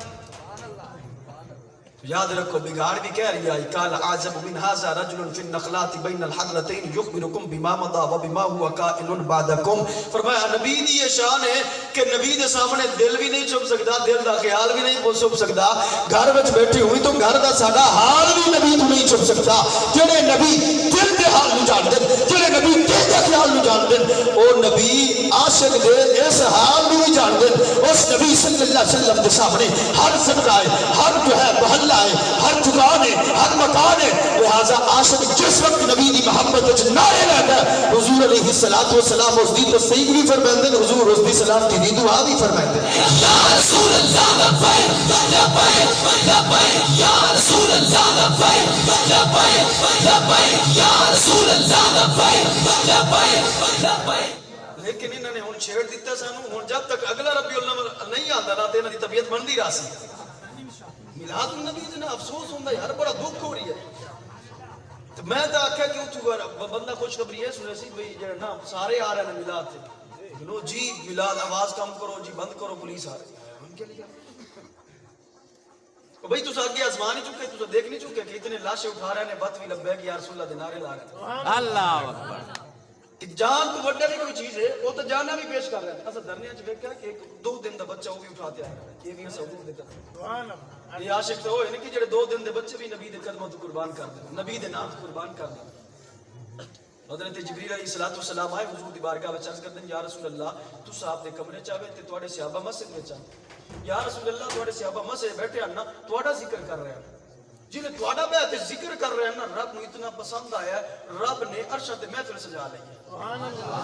یاد رکھو بگاڑ بھی کہہ رہی ہے قال اعجب من هذا رجل في النخلات بين الحضرتين يخبركم بما مضى وبما هو كائن بعدكم۔ فرمایا نبی دی یہ شان ہے کہ نبی دے سامنے دل بھی نہیں چھپ سکتا، دل دا خیال بھی نہیں چھپ سکتا، گھر وچ بیٹھی ہوئی تو گھر دا ساڈا حال بھی نبی تو نہیں چھپ سکتا۔ جڑے نبی دل دے حال نوں جان دے، جڑے نبی دل دے خیال نوں جان دے، او نبی عاشق دے اس حال نوں بھی جان دے۔ اس نبی صلی اللہ علیہ وسلم دے سامنے ہر ذرہ ہے، ہر جو ہے محلہ ہے، ہر جگان ہے، ہر مکان ہے، لہذا عاشق جس وقت نبی دی محبت وچ نعرے لگا حضور علیہ الصلوۃ والسلام اس دی تصدیق بھی فرماندے، حضور اس دی سلام دی دعا بھی فرماندے۔ یا رسول اللہ لبیک لبیک لبیک یا رسول اللہ لبیک لبیک لبیک یا رسول اللہ لبیک لبیک لبیک۔ لیکن انہوں نے ہن چھیڑ دیتا سانو، ہن جب تک اگلا ربیع الاول نہیں آندا نا تے انہاں دی طبیعت بندی راسی میلاد النبی جنا افسوس ہوندہ یار بڑا دکھ ہو رہی ہے۔ تو میں تو آکھا کہ اتھو بندہ خوشخبری ہے سنے سی بھئی جڑا نا سارے آ رہے ہیں میلاد سے، لو جی میلاد آواز کم کرو جی بند کرو پولیس آ رہی ہے، ان کے لیے بھئی تو آگے آزمان ہی چکے، تو دیکھ نہیں چکے کہ اتنے لاشیں اٹھا رہے ہیں بطوی لبیک یا رسول اللہ دے نعرے لا رہے ہیں۔ اللہ اکبر۔ جان تو بڑھنے بھی کوئی چیز ہے، وہ تو جانا بھی پیش کر رہے ہیں۔ اصلا درنیاں چھ دیکھا کہ دو دن دا بچہ وہ بھی اٹھاتے آئے ہیں، یہ بھی ایسا حضور دیتا ہے۔ یہ عاشق تو ہوئے نا کہ جڑے دو دن دے بچے بھی نبی دے قدموں تو قربان کر دیں، نبی دے نام تو قربان کر دیں۔ حضرت جبریل علیہ السلام آئے حضور دی بارگاہ وچ عرض کر دیں یا رسول اللہ تو صاحب دے کمرے چاہے تے تواڈے صحابہ مسجد میں چاہے، یا رسول اللہ تواڈے صحابہ مسجد بیٹھے ہیں نا تواڈا ذکر کر رہے ہیں، جنہیں تواڈا بیعت ذکر کر رہے ہیں نا رب نے اتنا پسند آیا ہے، رب نے عرش تے محفل سجا لی ہے،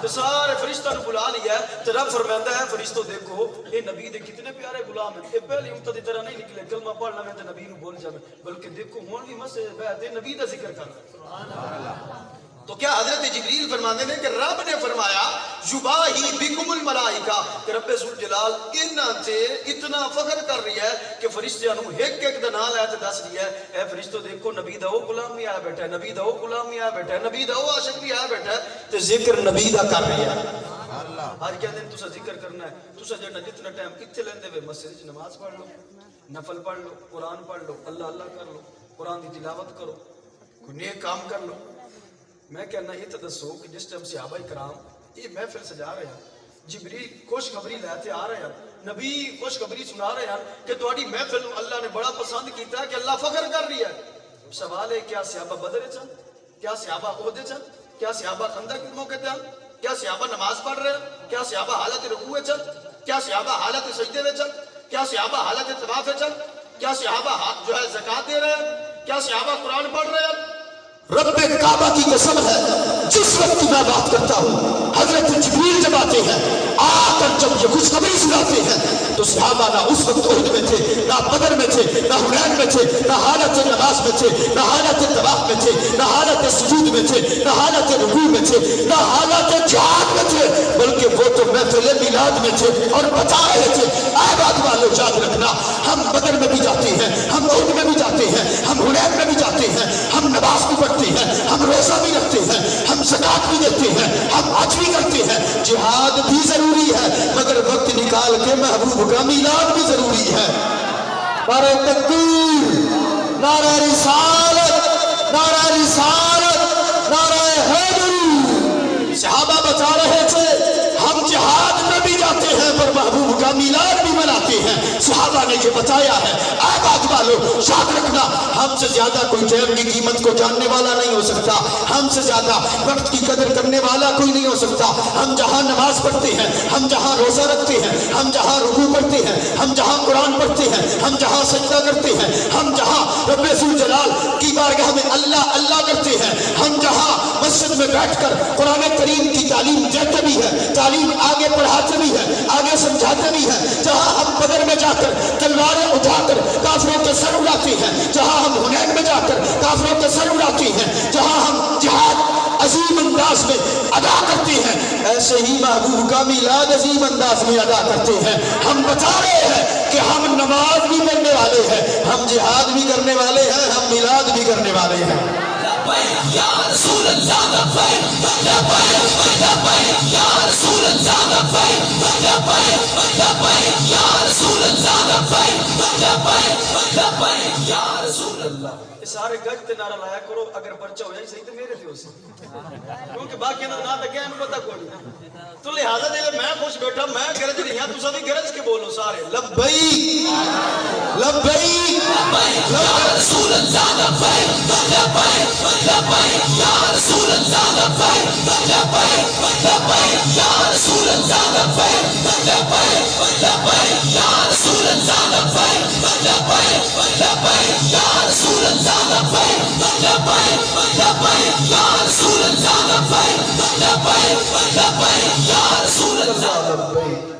تو سارے فرشتہ نے بلا لیا ہے، تو رب فرماتا ہے فرشتوں دیکھو یہ نبی دے کتنے پیارے غلام ہیں، یہ پہلی امت دی طرح نہیں نکلے کلمہ پڑھنا میں تو نبی نو بول جاوے، بلکہ دیکھو ہون بھی مسجد بیعت نبی دا ذکر کر رہا ہے۔ تو کیا حضرت جبریل فرمانے نے کہ رب نے فرمایا یباہی بکم الملائکہ کہ رب ذوالجلال انہاں تے اتنا فخر کر رہی ہے کہ فرشتیاں نو ایک ایک دا نام لے تے دس رہی ہے اے فرشتوں دیکھو نبی دا او غلام بھی آیا بیٹھا ہے، نبی دا او غلام بھی آیا بیٹھا ہے، نبی دا او عاشق بھی آیا بیٹھا ہے، تے ذکر نبی دا کر رہی ہے۔ آج کیا دن تسا ذکر کرنا ہے، تسا جڑا جتنا ٹائم کتنے لیندے وے مسجد وچ نماز پڑھ لو، نفل پڑھ لو، قرآن پڑھ لو، اللہ اللہ کر لو، قرآن دی تلاوت کرو، کوئی نیک کام کر لو۔ میں کہنا یہ تو دسو کہ جس ٹائم صحابہ کرام یہ محفل سجا رہے ہیں، جبریل خوشخبری لیتے آ رہے ہیں، نبی خوشخبری سنا رہے ہیں کہ تہاڈی محفل اللہ نے بڑا پسند کیتا ہے کہ اللہ فخر کر رہی ہے۔ سوال ہے کیا صحابہ بدر چن، کیا صحابہ عہدے چن، کیا صحابہ خندق کے موقع تے کیا صحابہ نماز پڑھ رہے ہیں، کیا صحابہ حالت رکوع چن، کیا صحابہ حالت سجدے میں چن، کیا صحابہ حالت طواف چن، کیا صحابہ جو ہے زکات دے رہے ہیں، کیا صحابہ قرآن پڑھ رہے ہیں؟ رب کعبہ کی قسم ہے جس وقت میں بات کرتا ہوں حضرت جبریل جب آتے ہیں آ کر جب یہ خوشخبری سناتے ہیں تو صحابہ نہ اس وقت احد میں تھے، نہ بدر میں تھے، نہ حنین میں تھے، نہ حالت نماز میں تھے، نہ حالت طواف میں تھے، نہ حالت سجود میں تھے، نہ حالت رکوع میں تھے، نہ حالت جہاد میں تھے، بلکہ وہ تو محفل میلاد میں تھے اور بتا رہے تھے اے بات والو یاد رکھنا ہم بدر میں بھی جاتے ہیں، ہم احد میں بھی جاتے ہیں، ہم حنین میں بھی جاتے ہیں، ہم نماز بھی پڑھتے ہیں، ہم روزہ بھی رکھتے ہیں، ہم زکات بھی دیتے ہیں، ہم حج بھی کرتے ہیں، جہاد بھی ضروری ہے مگر وقت نکال کے محبوب کا میلاد بھی ضروری ہے۔ نعرہ تکبیر، نعرہ رسالت، نعرہ رسالت، نعرہ حیدری۔ صحابہ بتا رہے تھے ہم جہاد میں بھی جاتے ہیں پر محبوب کا میلاد بھی مناتے ہیں۔ صحابہ نے یہ بتایا ہے اے بات والو یاد رکھنا ہم سے زیادہ کوئی ٹائم کی قیمت کو جاننے والا نہیں ہو سکتا، ہم سے زیادہ وقت کی قدر کرنے والا کوئی نہیں ہو سکتا۔ ہم جہاں نماز پڑھتے ہیں، ہم جہاں روزہ رکھتے ہیں، ہم جہاں رکوع پڑھتے ہیں، ہم جہاں قرآن پڑھتے ہیں، ہم جہاں سجدہ کرتے ہیں، ہم جہاں رب ذوالجلال کی بارگاہ میں اللہ اللہ کرتے ہیں، ہم جہاں مسجد میں بیٹھ کر قرآن کریم کی تعلیم دیتے بھی ہے، تعلیم آگے پڑھاتے بھی ہے، آگے سمجھاتے بھی ہے، جہاں ہم بدر میں جا کر تلواریں اٹھا کر کافروں کے سر اڑاتے ہیں، جہاں ہم حنین میں جا کر کافروں کے سر اڑاتے ہیں، جہاں ہم جہاد عظیم ادا کرتے ہیں، ایسے ہی محبوب کا میلاد عظیم انداز میں ادا کرتے ہیں۔ ہم بتا رہے ہیں کہ ہم نماز بھی پڑھنے والے ہیں، ہم جہاد بھی کرنے والے ہیں، ہم میلاد بھی کرنے والے ہیں۔ یا رسول اللہ لبیک لبیک لبیک یا رسول اللہ لبیک لبیک لبیک یا رسول اللہ لبیک لبیک لبیک یا رسول اللہ۔ سارے گج تے نعرہ لایا کرو، اگر پرچہ ہو جائے صحیح تے میرے تھے اسے، کیونکہ باقی اندر نہ تکیا ان پتہ کوئی نہیں، تو لہذا جے میں خوش بیٹھا میں گرج نہیں ہاں، تساں بھی گرج کے بولو سارے لبیک لبیک یا رسول اللہ لبیک لبیک لبیک یا رسول اللہ لبیک لبیک لبیک یا رسول اللہ لبیک لبیک لبیک یا رسول اللہ لبیک لبیک لبیک یا رسول اللہ لبیک لبیک لبیک یا رسول اللہ لبیک لبیک لبیک یا رسول اللہ لبیک۔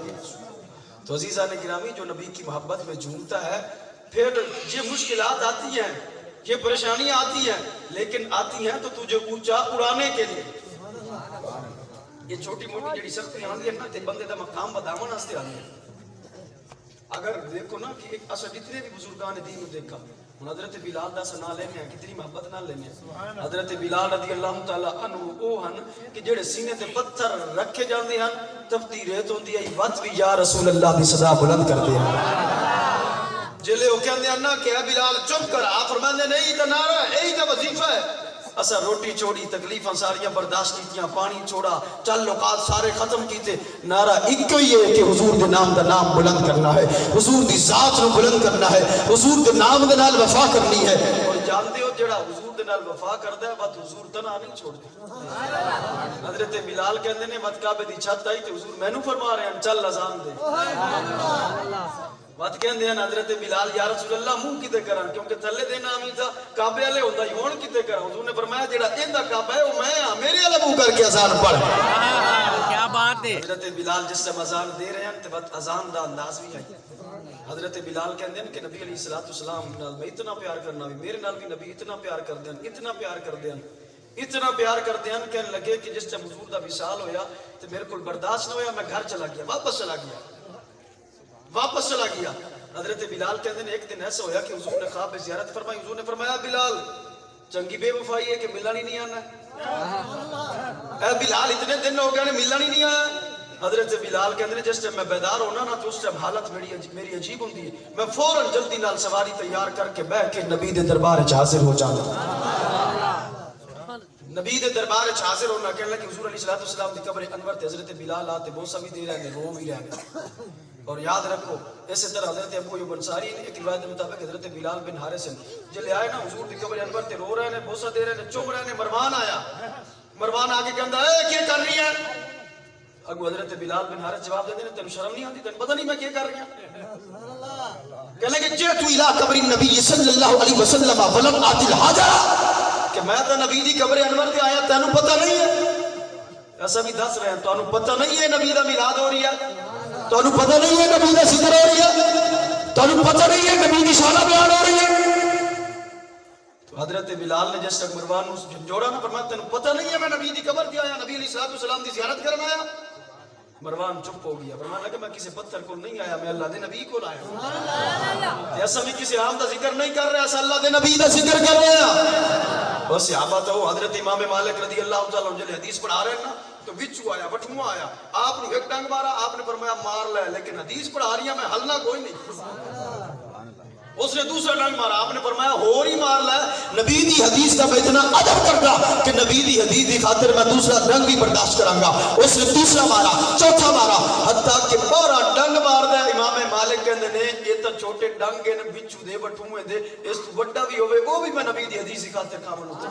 تو عزیزان گرامی، جو نبی کی محبت میں جھومتا ہے، پھر یہ مشکلات آتی ہیں، یہ پریشانیاں آتی ہیں، لیکن آتی ہیں تو تجھے اونچا اڑانے کے لیے۔ یہ چھوٹی موٹی جڑی سختی آندی ہے نا تے بندے دا مقام بداون واسطے آندی ہے۔ اگر دیکھو نا کہ اصل جتنے بھی بزرگان دین دیکھا، حضرت بلال دا سنا لینے ہیں، کتنی محبت نہ لینے ہیں۔ حضرت بلال رضی اللہ تعالیٰ عنہ او ہن کہ جڑے سینے تے پتھر رکھے جاندے ہیں، تفتی ریت ہوندی ہے، وقت بھی یا رسول اللہ دی صدا بلند کرتے ہیں۔ جلے وہ کہندے ہیں نا کہ اے بلال چپ کر، آپ فرماندے نہیں تے نعرہ یہی تے وظیفہ ہے۔ اسا روٹی چھوڑی، تکلیفاں ساریاں برداشت کیتیاں، پانی چھوڑا، تعلقات سارے ختم کیتے، نعرہ ایک ہی ہے کہ حضور دے نام دا نام بلند کرنا ہے، حضور دی ذات نو بلند کرنا ہے، حضور دے نام دے نال وفا کرنی ہے۔ اور جانتے ہو جڑا حضور دے نال وفا کردا ہے بات حضور تنہا نہیں چھوڑدے۔ حضرت بلال کہندے نے مت کعبے دی چھت آئی تے حضور مینوں فرما رہے ہیں چل اذان دے۔ بات کہندے ہیں حضرت بلال یا رسول اللہ منہ کیتے کراں، کیونکہ تھلے دینا آمین تھا کعبے والے ہوندا ہی ہون کیتے کراں۔ حضور نے فرمایا جڑا ایندا کعبہ ہے وہ میں ہاں، میرے والے منہ کر کے اذان پڑھ۔ کیا بات ہے۔ حضرت بلال جس سے اذان دے رہے ہیں تے بات اذان دا انداز بھی ہے۔ حضرت بلال کہندے ہیں کہ نبی علیہ الصلوۃ والسلام نال میں اتنا پیار کرنا بھی، میرے نال بھی نبی اتنا پیار کردے ہیں، اتنا پیار کردے ہیں، اتنا پیار کردے ہیں کہ لگے کہ جس ٹائم حضور دا وصال ہویا تے میرے کول برداشت نہ ہویا، میں گھر چلا گیا، واپس چلا گیا۔ حضرت بلال کہتے ہیں ایک دن ایسا ہویا کہ حضور نے خواب میں زیارت فرمائی، حضور نے فرمایا بلال چنگی بے وفائی ہے کہ ملنا ہی نہیں آنا ہے، اے بلال اتنے دن ہو گئے نے ملنا ہی نہیں آیا۔ حضرت بلال کہتے ہیں جس ٹائم میں بیدار ہونا نا تو اس ٹائم حالت میری عجیب ہوندی ہے، میں فوراً جلدی نال سواری تیار کر کے بیٹھ کے نبی دے دربار وچ حاضر ہو جانا۔ نبی دے دربار وچ حاضر ہونا، کہنے لگے حضور علیہ الصلوۃ والسلام دی قبر انور تے حضرت بلال آتے بوسہ بھی دے رہے ہیں، رو بھی رہے ہیں۔ اور یاد رکھو اسی طرح حضرت ابو ایوب انصاری ایک روایت کے مطابق حضرت بلال بن حارث جلے آئے نا حضور دی قبر انور تے رو رہے ہیں، بوسہ دے رہے ہیں، چوم رہے ہیں۔ مروان آیا، مروان آ کے کہندا اے کیا کر رہی ہے؟ اگو حضرت بلال بن حارث جواب دے تینوں شرم نہیں آتی؟ تینوں پتہ نہیں میں کیا کر رہی ہوں؟ کہنے کہ جئت الی قبر النبی صلی اللہ علیہ وسلم ولم آت الحاجہ، کہ میں تو نبی دی قبر انور تے آیا، تینوں پتہ نہیں ہے؟ ایسا بھی دس رہے ہیں تانوں پتہ نہیں ہے نبی دا میلاد ہو رہی ہے، تانوں پتہ نہیں ہے نبی دا ذکر ہو رہی ہے، تانوں پتہ نہیں ہے نبی دی شان بیان ہو رہی ہے۔ تو حضرت بلال نے جس تک مروان کو جھنجھوڑا نا، فرمایا تینوں پتہ نہیں ہے میں نبی دی قبر تے آیا، نبی علیہ الصلوۃ والسلام دی زیارت کرنے آیا۔ مروان چپ ہو گیا، فرمانے لگا میں کسی پتھر کو نہیں آیا، میں اللہ دے نبی کو آیا۔ ایسا بھی کسی عام دا ذکر نہیں کر رہا، ایسا اللہ دے نبی دا ذکر کر رہا۔ بس صحابہ تو حضرت امام مالک رضی اللہ تعالیٰ عنہ جلے حدیث پڑھا رہے ہیں نا، تو بچو آیا، بٹھوا آیا، آپ نے ایک ڈنگ مارا، آپ نے فرمایا مار لے، لیکن حدیث پڑھا رہی ہے میں ہلنا کوئی نہیں۔ اس نے دوسرا ڈنگ مارا، آپ نے فرمایا ہور ہی مار لے، نبی دی حدیث کا میں اتنا ادب کرتا کہ نبی دی حدیث دی خاطر میں دوسرا ڈنگ بھی برداشت کروں گا۔ اس نے تیسرا مارا، چوتھا مارا، حتیٰ کہ 12 ڈنگ مار دے۔ امام مالک کہندے نے یہ تو چھوٹے ڈنگ نے بچو دے بٹھوئے دے، اس تو بڑا بھی ہوئے وہ بھی میں نبی دی حدیث دی خاطر کامل ہوتا۔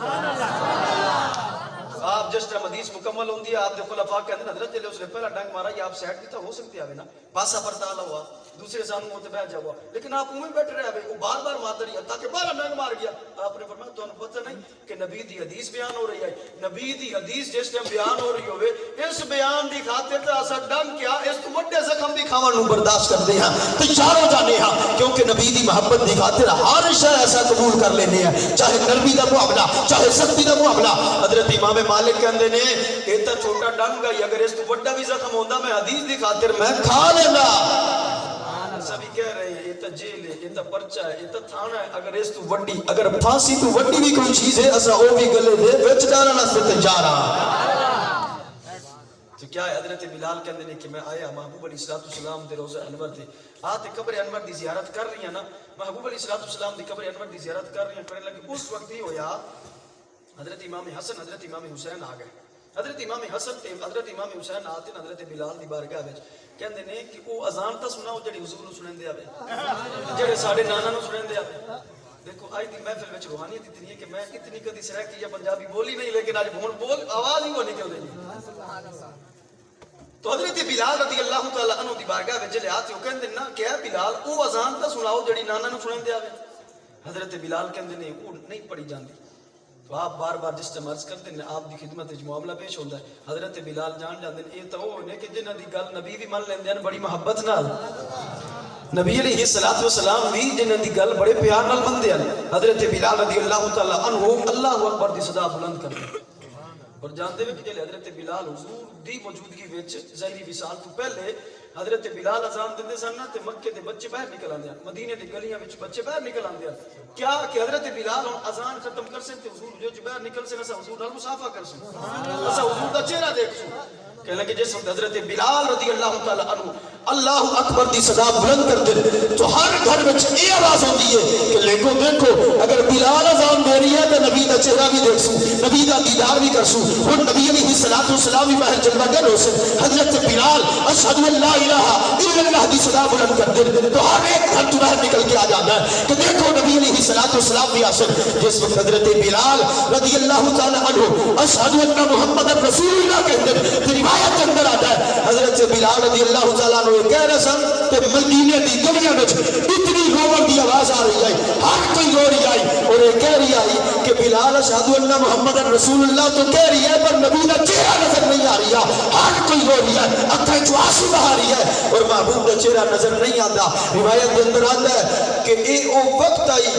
آپ جس طرح حدیث مکمل ہوندی ہے، آپ دے خلفاء کہندے نے حضرت جلے اس نے پہلا ڈنگ مارا، یہ آپ سیٹ کی تو ہو سکتی ہے نا، پاسا پرتالا ہوا، دوسرے سامنے ہوتے بیٹھ جاؤ، لیکن آپ اوہیں بیٹھ رہے ہیں، وہ بار بار مارتا رہی حتیٰ کہ 12 ڈنگ مار گیا۔ آپ نے فرمایا تو انہوں پتہ نہیں کہ نبی دی حدیث بیان ہو رہی ہے، نبی دی حدیث جس ٹائم بیان ہو رہی ہوئے، اس بیان دی خاطر تے اسا ڈنگ کیا اس تو بڑے زخم بھی کھاون نوں برداشت کردے ہاں، تیار ہو جانے ہاں، کیونکہ نبی دی محبت دی خاطر ہر شے ایسا قبول کر لینے ہیں، چاہے نرمی دا معاملہ، چاہے سختی دا معاملہ۔ حضرت امام مالک کہندے نے اے تے چھوٹا ڈنگ ہے اگر اس تو بڑا بھی زخم ہوندا میں حدیث دی خاطر میں کھا لینا سبھی کہہ رہے ہیں یہ تو جیل ہے یہ تو پرچہ ہے یہ تو تھانہ ہے اگر اس تو وڈی اگر پھانسی تو وڈی بھی کوئی چیز ہے اسا او بھی گلے دے وچ ڈالنا سے تجارہ تو کیا ہے حضرت بلال کہندے نے کہ میں آیا محبوب علیہ السلام دے روزہ انور تے آتے قبر انور دی زیارت کر رہی ہیں نا محبوب علیہ السلام دی قبر انور دی زیارت کر رہی ہیں کرنے لگے اس وقت ہی ہویا حضرت امام حسن حضرت امام حسین آ گئے حضرت امام حسن تے حضرت امام حسین آتے حضرت بلال دی بارگاہ وچ کہندے نے کہ او اذان تا سناؤ جڑی حضور نو سنن دے آوے جڑے ساڈے نانا نو سنن دے آوے دیکھو آج دی محفل وچ روحانیت اتنی ہے کہ میں اتنی کدی سرہ کی یا پنجابی بولی نہیں لیکن آج ہن بول آواز ہی وہ نکل رہی تو حضرت بلال رضی اللہ تعالی عنہ دی بارگاہ وچ لے آتے ہو کہندے نا کہ اے بلال او اذان تا سناؤ جڑی نانا نو سنن دے آوے حضرت بلال کہندے نے او نہیں پڑھی جاندی تو آپ بار بار جس ٹائم عرض کرتے ہیں آپ دی خدمت وچ معاملہ پیش ہوندا ہے حضرت بلال جان جاندے نے اے تو او نے کہ جنہاں دی گل نبی بھی من لیندے ہیں بڑی محبت نال نبی علیہ السلام بھی جنہاں دی گل بڑے پیار نال مندے ہیں حضرت بلال رضی اللہ تعالی عنہ اللہ اکبر دی صدا بلند کرتے اور جانتے ہوئے کہ حضرت بلال حضور دی موجودگی وچ ظاہری وصال تو پہلے حضرت بلال اذان دیندے سن تے مکے دے بچے باہر نکل آندے ہیں مدینے دی گلیاں وچ بچے باہر نکل آندے ہیں کیا کہ حضرت بلال اذان ختم کر سن تے حضور جو باہر نکل سن اسا حضور نال مصافحہ کر سن اسا حضور دا چہرہ دیکھ سن کہنے لگے جس وقت حضرت بلال رضی اللہ تعالی عنہ اللہ اکبر دی صدا بلند کر دے تو ہر گھر وچ یہ آواز ہوندی ہے کہ دیکھو اگر بلال اذان دے رہی ہے تو نبی دا چہرہ بھی دیکھ سوں نبی دا دیدار بھی کر سوں اور نبی علیہ السلام بھی باہر جلوہ گر ہو سن حضرت بلال اشہد ان لا الہ الا اللہ دی صدا بلند کر دے تو ہر ایک گھر تو باہر نکل کے آ جاتا ہے کہ دیکھو نبی علیہ السلام بھی آسن جس وقت حضرت بلال رضی اللہ تعالی عنہ اشہد ان محمد رسول اللہ کہتے ہیں روایت کے اندر آتا ہے حضرت بلال رضی اللہ تعالیٰ عنہ کہہ رہے سن کہ مدینے دی گلیاں وچ اتنی روون دی آواز آ رہی ہے ہر کوئی رو رہی آئی اور یہ کہہ رہی آئی کہ بلال اشہد ان محمد رسول اللہ تو کہہ رہی ہے پر نبی کا چہرہ نظر نہیں آ رہی ہے ہر کوئی رو رہی ہے اکھیں چوں آنسو بہا رہی ہے اور محبوب کا چہرہ نظر نہیں آتا روایت کے اندر آتا ہے کہ اے او وقت آئی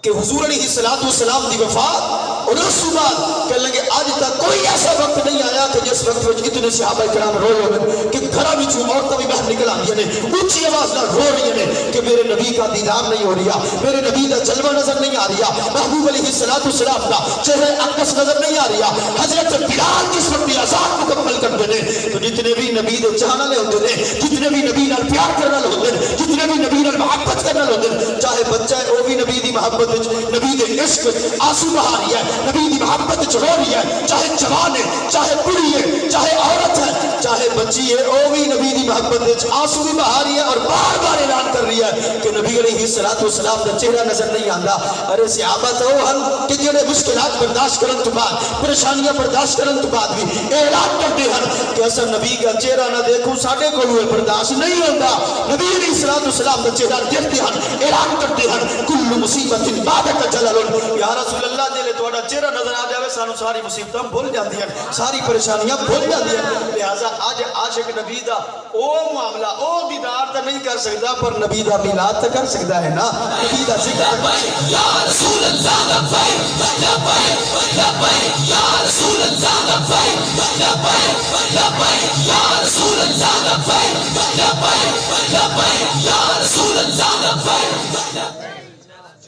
کہ حضور علیہ السلام دی وفات اور اس بعد کہنے لگے آج تک کوئی ایسا وقت نہیں آیا کہ جس وقت وچ اتنے صحابہ کرام روئے ہوئے کہ گھراں وچوں عورتاں بھی باہر نکل آندیاں نے اونچی آواز نال رو رہی ہیں کہ میرے نبی کا دیدار نہیں ہو رہا میرے نبی کا جلوہ نظر نہیں آ رہا محبوب علیہ السلام کا چہرہ اقدس نظر نہیں آ رہا حضرت بلال جس وقت اذان مکمل کرتے ہیں تو جتنے بھی نبی دے چاہنے والے ہوندے نے جتنے بھی نبی نال پیار کرنے والے ہوندے نے جتنے بھی نبی نال محبت کرنے والے ہوندے نے چاہے بچہ ہے وہ بھی نبی دی محبت وچ نبی دے عشق آنسو بہا رہی ہے نبی دی محبت وچ رو رہی ہے چاہے جوان ہے چاہے بڑھی ہے چاہے عورت ہے چاہے بچی ہے وہ بھی نبی دی محبت وچ آنسو بھی بہا رہی ہے اور بار بار اعلان کر رہی ہے کہ نبی علیہ السلام دا چہرہ نظر نہیں آندا ارے صحابہ تو ہن کہ جڑے مشکلات برداشت کرن تو بعد پریشانیاں برداشت کرن تو بعد بھی اعلان کرتے ہیں کہ اصل نبی کا چہرہ نہ دیکھو ساڈے کول برداشت نہیں ہوندا نبی علیہ السلام دا چہرہ دیکھتے ہیں اعلان کرتے ہیں کل مصیبت بعدک جلل یا رسول اللہ جے تہاڈا چہرہ نظر آ جاوے سانو ساری مصیبتاں بھول جاندی ہیں ساری پریشانیاں بھول جاندی ہیں لہذا اج عاشق نبی دا او معاملہ او دیدار تے نہیں کر سکدا پر نبی دا میلاد تے کر سکدا ہے نا نبی دا ذکر یا رسول اللہ لبیک لبیک لبیک یا رسول اللہ لبیک لبیک لبیک یا رسول اللہ لبیک لبیک لبیک یا رسول اللہ لبیک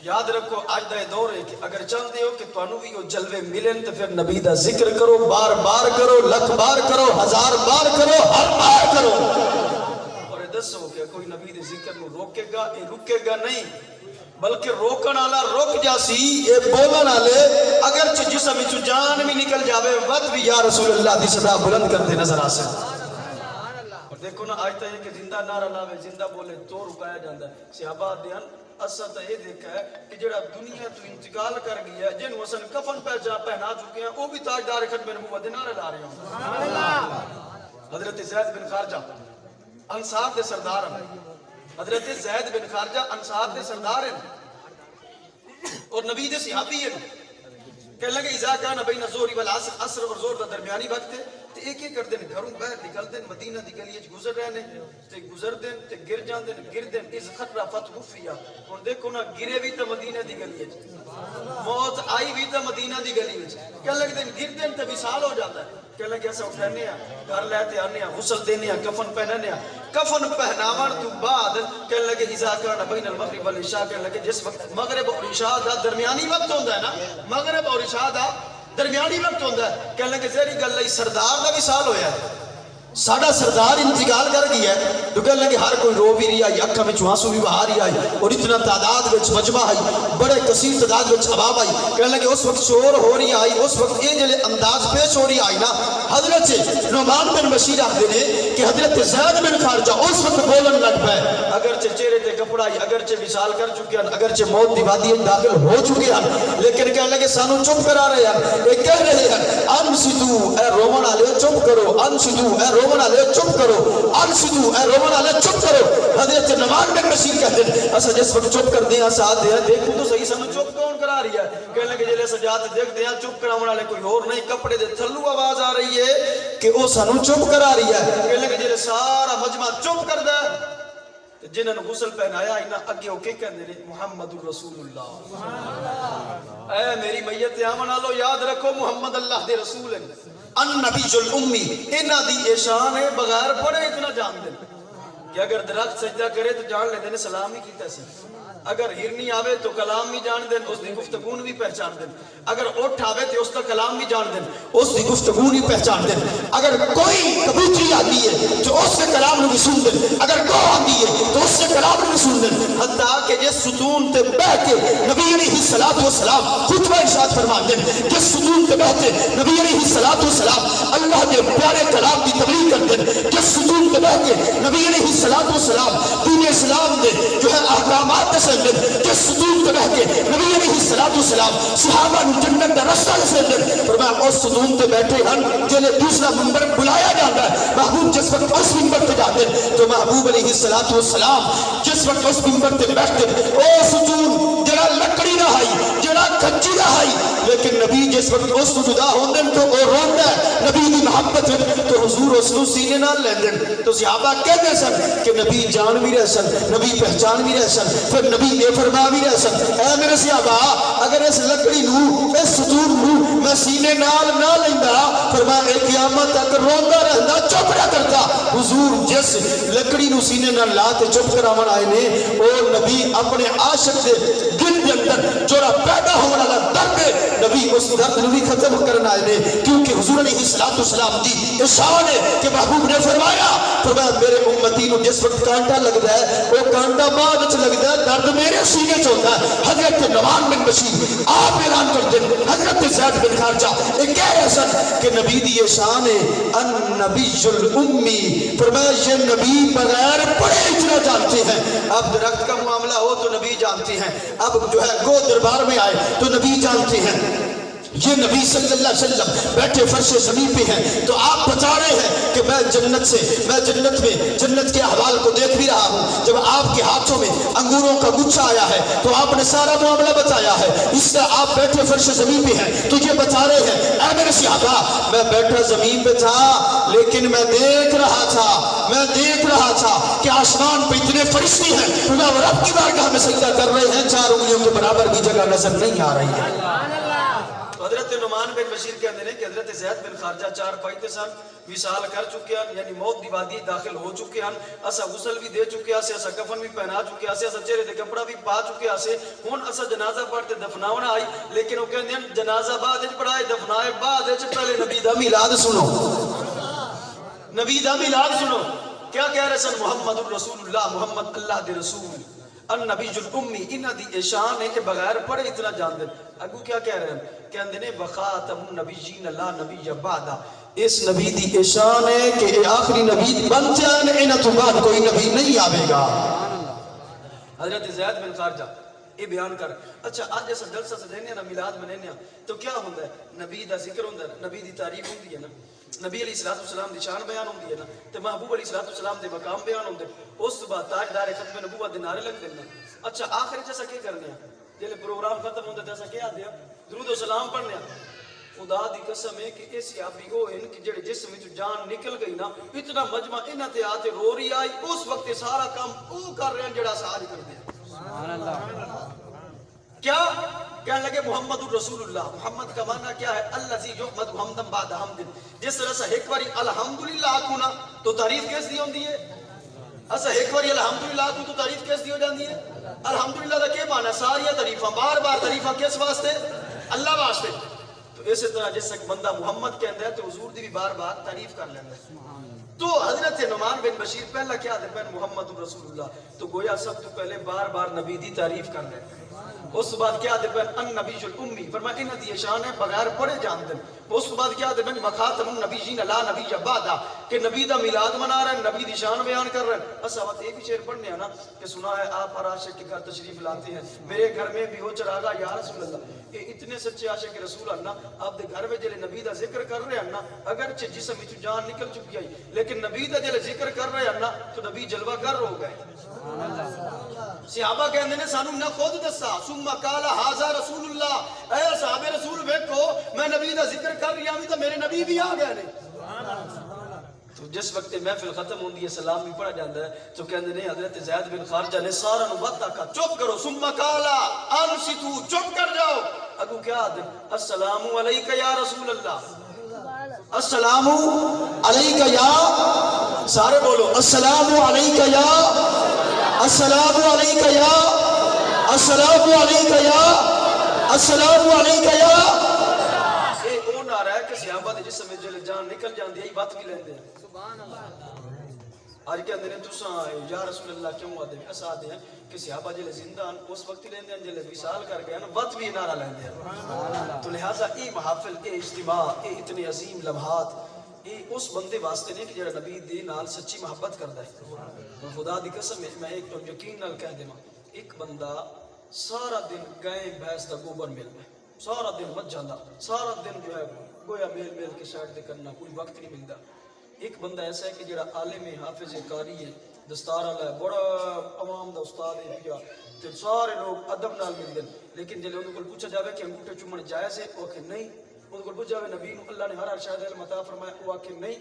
یاد رکھو آج دا دور ہے کہ اگر چاہتے ہو کہ تانوں بھی وہ جلوے ملن تو پھر نبی دا ذکر کرو بار بار کرو لکھ بار کرو ہزار بار کرو ہر بار کرو اور دسو کہ کوئی نبی دے ذکر نو روکے گا یہ رکے گا نہیں بلکہ روکن والا رک جاسی اے بولن والے اگر جسم وچ جان بھی نکل جاوے ود بھی یا رسول اللہ دی صدا بلند کرتے نظر آ سکتے اور دیکھو نا آج تک کہ زندہ نعرہ لاوے زندہ بولے تو رکایا جاتا ہے صحابہ دیان اصل تو یہ دیکھا ہے کہ جڑا دنیا تو انتقال کر گیا ہے جن وسن کفن پہنا چکے ہیں وہ بھی تاجدار ختم نبوت دے نعرے لا رہے ہیں حضرت زید بن خارجہ انصار دے سردار ہیں حضرت زید بن خارجہ انصار دے سردار ہیں اور نبی دے صحابی ہیں کہنے لگے اذا کان بین الظہر والعصر، عصر اور ظہر دا درمیانی وقت ہے تے ایک ایک کردے گھروں باہر نکلدے مدینہ دی گلی وچ گزر رہے نے تے گزر دین تے گر جاندے گر دین از خطرہ فتح خفیہ. ہن دیکھو نا گرے بھی تے مدینہ دی گلی وچ، موت آئی بھی تے مدینہ دی گلی وچ. کہنے لگے گر دین تے وصال ہو جاتا ہے. کہنے لگے ایسا اٹھانے ہیں گھر لیتے آنے ہیں غسل دینے ہیں کفن پہنانے ہیں. کفن پہناون تو بعد کہنے لگے اذا کان بین المغرب والعشاء، کہنے لگے جس وقت مغرب اور عشاء دا درمیانی وقت ہوندا ہے نا، مغرب اور عشاء دا درمیانی وقت ہوندا ہے. کہنے لگے زہری گل ہے سردار دا وصال ہویا ہے، ساڈا سردار انتقال کر گیا ہے. تو کہنے لگے ہر کوئی رو بھی رہی آئی، اکھاں وچ آنسو بھی بہا رہی آئی، اور اتنا تعداد وچ مجمع آئی، بڑے کثیر تعداد وچ عوام آئی. کہنے لگے اس وقت شور ہو رہی آئی، اس وقت یہ جڑے انداز پیش ہو رہی آئی نا، حضرت نعمان بن بشیر آخدے نے کہ حضرت زید بن خارجہ اس وقت بولن لگ پے، اگرچہ چہرے تے کپڑا ہی، اگرچہ وصال کر چکے ہیں، اگرچہ موت دی وادی میں داخل ہو چکے ہیں، لیکن کہنے لگے سانو چپ کرا رہے ہیں. یہ کہہ رہے ہیں انصتو اے رومن والے چپ کرو، انصتو اے رومن والے چپ کرو، انصتو اے رومن والے چپ کرو. حضرت نعمان بن بشیر کہتے ہیں اسا جس وقت چپ کر دیں اسا آتے ہیں دیکھو تو صحیح سانو چپ کون کرا رہی ہے. کہنے لگے جلے سجاد دیکھ دیں چپ کراون والے کوئی اور نہیں، کپڑے دے تھلو آواز آ رہی ہے کہ وہ سانو چپ کرا رہی ہے. کہنے لگے جلے سارا مجمع چپ کر دے جنہوں نے غسل پہنایا انہاں اگے اوکے کہندے نے محمد رسول اللہ. اے میری میت آمن آلو یاد رکھو محمد اللہ دے رسول ہیں. النبی الامی انہاں دی شان ہے بغیر پڑھے اتنا جان دے کہ اگر درخت سجدہ کرے تو جان لے دینے سلام ہی کیتا سی، اگر ہرنی آوے تو کلام بھی جان دیں، اس دی گفتگون بھی پہچان دیں، اگر اٹھ آوے تو اس کا کلام بھی جان دیں، اس دی گفتگون بھی پہچان دیں. اگر کوئی کبوتری آتی ہے تو اس سے کلام بھی سن دیں، اگر گو آتی ہے تو اس سے کلام بھی سن دیں. حتیٰ کہ جس ستون تے بیٹھ کے نبی علیہ الصلوۃ والسلام خطبہ ارشاد فرما دیں، جس ستون تے بیٹھ کے نبی علیہ الصلوۃ والسلام اللہ کے پیارے کلام کی تبلیغ کر دیں، جس ستون تے بیٹھ کے نبی علیہ الصلوۃ والسلام دین اسلام دے جو ہے احکامات جس ستون تے بیٹھ کے نبی علیہ الصلوۃ والسلام صحابہ نو جنت دا رستہ دسے فرمایا اس ستون تے بیٹھے ہن جلے دوسرا منبر بلایا جاتا ہے. محبوب جس وقت اس منبر تے جاتے تو محبوب علیہ الصلوۃ والسلام جس وقت اس منبر تے بیٹھتے او ستون جڑا لکڑی دا ہائی جڑا کچی دا ہائی، لیکن نبی جس وقت اس تو جدا ہوندے تو او روندا ہے نبی دی محبت تو حضور اس نو سینے نال لیندے. تو صحابہ کہندے سن کہ نبی جان بھی رہ سن، نبی پہچان بھی رہ سن، پھر نبی بے فرما بھی رہ سن. اے میرے صحابہ اگر اس لکڑی نو اس ستون نو میں سینے نال نہ لیندا فرمایا قیامت تک روندا رہندا چپ نہ کرتا. حضور جس لکڑی نو سینے نال لا تے چپ کراون آئے نے او نبی اپنے عاشق دے دل دے اندر جوڑا پیدا ہونے والا درد ہے نبی اس درد نو بھی ختم کرنا آئے نے، کیونکہ حضور علیہ الصلوۃ والسلام دی ارشاد ہے کہ محبوب نے فرمایا میرے امتی نو جس وقت کانٹا لگدا ہے وہ کانٹا بعد وچ لگدا ہے، درد میرے سینے چ ہوتا ہے. حضرت نعمان بن بشیر آپ اعلان کر دیں حضرت زید بن خارجہ یہ کہہ رہے سن کہ نبی دی یہ شان ہے النبی الامی، فرمایا یہ نبی بغیر پڑھے اتنا جانتے ہیں. اب درخت کا معاملہ ہو تو نبی جانتے ہیں، اب جو ہے گو دربار میں آئے تو نبی جانتے ہیں. یہ نبی صلی اللہ علیہ وسلم بیٹھے فرش زمین پہ ہیں تو آپ بتا رہے ہیں کہ میں جنت میں جنت کے احوال کو دیکھ بھی رہا ہوں. جب آپ کے ہاتھوں میں انگوروں کا گچھا آیا ہے تو آپ نے سارا معاملہ بتایا ہے. اس سے آپ بیٹھے فرش زمین پہ ہیں تو یہ بتا رہے ہیں اے میرے صحابہ میں بیٹھا زمین پہ تھا لیکن میں دیکھ رہا تھا کہ آسمان پہ اتنے فرشتے ہیں میں رب کی بارگاہ میں سجدہ کر رہے ہیں، 4 انگلیوں کے برابر بھی جگہ نظر نہیں آ رہی ہے. حضرت نعمان بن بشیر کہتے ہیں کہ حضرت زید بن خارجہ 4 پائتے سن وصال کر چکے ہیں، یعنی موت دی وادی داخل ہو چکے ہیں. اسا غسل بھی دے چکے ہیں، اسا کفن بھی پہنا چکے ہیں، اسا چہرے تے کپڑا بھی پا چکے ہیں. ہن اسا جنازہ پڑھتے دفناونا آئی، لیکن وہ کہندے ہیں جنازہ بعد وچ پڑھائے دفنائے بعد وچ پہلے نبی دا میلاد سنو. نبی دا میلاد سنو. کیا کہہ رہے سن محمد الرسول اللہ، محمد اللہ دے رسول النبی الامی. انہاں دی شان ہے کہ بغیر پڑھے اتنا جان دے. اگو کیا کہہ رہے ہیں کہندے نے وخاتم النبیین لا نبی بعد، اس نبی دی شان ہے کہ اے آخری نبی بن جان انہاں تو بعد کوئی نبی نہیں آوے گا. حضرت زید بن خارجہ یہ بیان کر. اچھا آج جیسا جلسہ سجانے نا میلاد منانے تو کیا ہوتا ہے؟ نبی دا ذکر ہوتا ہے، نبی دی تعریف ہوتی ہے نا، نبی علیہ الصلوۃ والسلام دی شان بیان ہوتی ہے نا، تے محبوب علیہ الصلوۃ والسلام دے مقام بیان ہوندے. اس تو بعد تاجدار ختم نبوت دے نعرے لگتے ہیں. اچھا آخر جیسا کیا کرنے ہیں؟ جلے پروگرام ختم ہوندے تے اساں کیا دیا درود و سلام پڑھنے خدا دی قسم ہے کہ اس یابی او ہیں کہ جڑے جسم وچ جان نکل گئی نا اتنا مجمع انہاں تے آتے رو رہی آئی اس وقت سارا کام او کر رہے ہیں جڑا ساری کر دے سبحان اللہ کیا کہنے لگے محمد الرسول اللہ محمد کا معنی کیا ہے الذی یحمد حمدا بعد حمد جس طرح سے ایک باری الحمدللہ آکھوں نا تو تعریف کیس دی ہوندی ہے اسا ایک باری الحمدللہ آکھوں تو تعریف کیس دی ہو جاندی ہے الحمدللہ دا کیا معنی ساری تعریفاں بار بار تعریفاں کس واسطے اللہ واسطے تو اسی طرح جس ایک بندہ محمد کہندا ہے تو حضور دی بھی بار بار تعریف کر لیندا ہے تو حضرت نعمان بن بشیر پہلا کیا دے پہن محمد رسول اللہ تو گویا سب تو پہلے بار بار نبی دی تعریف کر لیں اس بعد کیا دے پہن ان نبی الامی فرمایا انہ دی شان ہے بغیر پڑھے جان دیں اس بعد کیا دے پہن مخاتم النبیین لا نبی بعدا کہ نبی دا میلاد منا رہے ہیں نبی دی شان بیان کر رہے ہیں اسا وقت ایک ہی شعر پڑھنے ہیں نا کہ سنا ہے آپ ہر عاشق کے گھر تشریف لاتے ہیں میرے گھر میں بھی ہو چراغا یا رسول اللہ یہ اتنے سچے عاشق رسول اللہ آپ دے گھر میں جلے نبی دا ذکر کر رہے ہیں نا اگرچہ جسم وچ جان نکل چکی ہے لیکن نبی دا جلے ذکر کر رہے ہیں نا تو نبی جلوہ گر ہو گئے صحابہ کہندے نے سانو نہ خود دسا ثم قال ھذا رسول اللہ اے صحابہ رسول ویکھو میں نبی دا ذکر کر رہی ہوں تو میرے نبی بھی آ گئے نے تو جس وقت محفل ختم ہوندی ہے سلام بھی پڑھا جاتا ہے تو کہندے نے حضرت زید بن خارجہ نے سارا نو وقت آکھا چپ کرو ثم قال انصتو چپ کر جاؤ اگو کیا دے السلام علیک یا رسول اللہ السلام علیک یا سارے بولو السلام علیک یا السلام علیک یا السلام علیک یا السلام علیک یا اے او نہ رہا ہے کہ صحابہ دے جسم وچ جلے جان نکل جاندی ہے بات بھی لیندے ہیں سبحان اللہ آج کہندے نے تساں یا رسول اللہ کیوں آدے اسا آدے ہیں کہ صحابہ جلے زندہ اس وقت لیندے ہیں جلے وصال کر گئے نا وقت بھی نعرہ لیندے ہیں تو لہذا اے محافل اے اجتماع اے اتنے عظیم لمحات اے اس بندے واسطے نہیں کہ جڑا نبی دے نال سچی محبت کردا ہے خدا دی قسم میں ایک تو یقین نال کہہ دیواں ایک بندہ سارا دن گائے بھینس دا گوبر ملدا ہے سارا دن مت جاندا سارا دن جو ہے گویا میل میل کے سائڈ تے کرنا کوئی وقت نہیں ملدا ایک بندہ ایسا ہے کہ جڑا عالم حافظ قاری ہے دستار والا ہے بڑا عوام دا استاد ہے پیا تے سارے لوگ ادب نال ملدے لیکن جے انہاں کول پوچھا جاوے کہ انگوٹھے چومن جائز ہے او کہ نہیں انہاں کول پوچھا جاوے نبی نو اللہ نے ہر شاید علم عطا فرمایا او کہ نہیں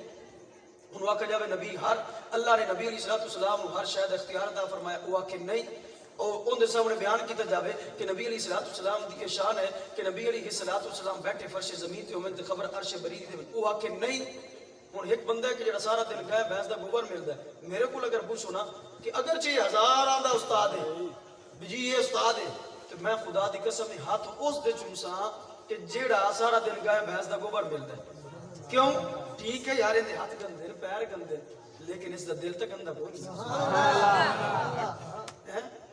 انہوں آکھا جاوے نبی ہر اللہ نے نبی علیہ السلام ہر شاید اختیار عطا فرمایا او کہ نہیں اور ان دے سامنے بیان کیتا جاوے کہ نبی علیہ السلام دی شان ہے کہ نبی علیہ السلام بیٹھے فرش زمین تے ہومن تے خبر عرش بری دے او کہ نہیں ہن ایک بندہ ہے کہ جڑا سارا دن گائے بھینس دا گوبر ملدا ہے میرے کول اگر پوچھو نا کہ اگرچہ ہزاراں دا استاد ہے جی یہ استاد ہے تو میں خدا دی قسم ہاتھ اس دے چومساں کہ جیڑا سارا دن گائے بھینس دا گوبر ملدا ہے کیوں ٹھیک ہے یار اندے ہاتھ گندے پیر گندے لیکن اس دا دل تے گندا کوئی نہیں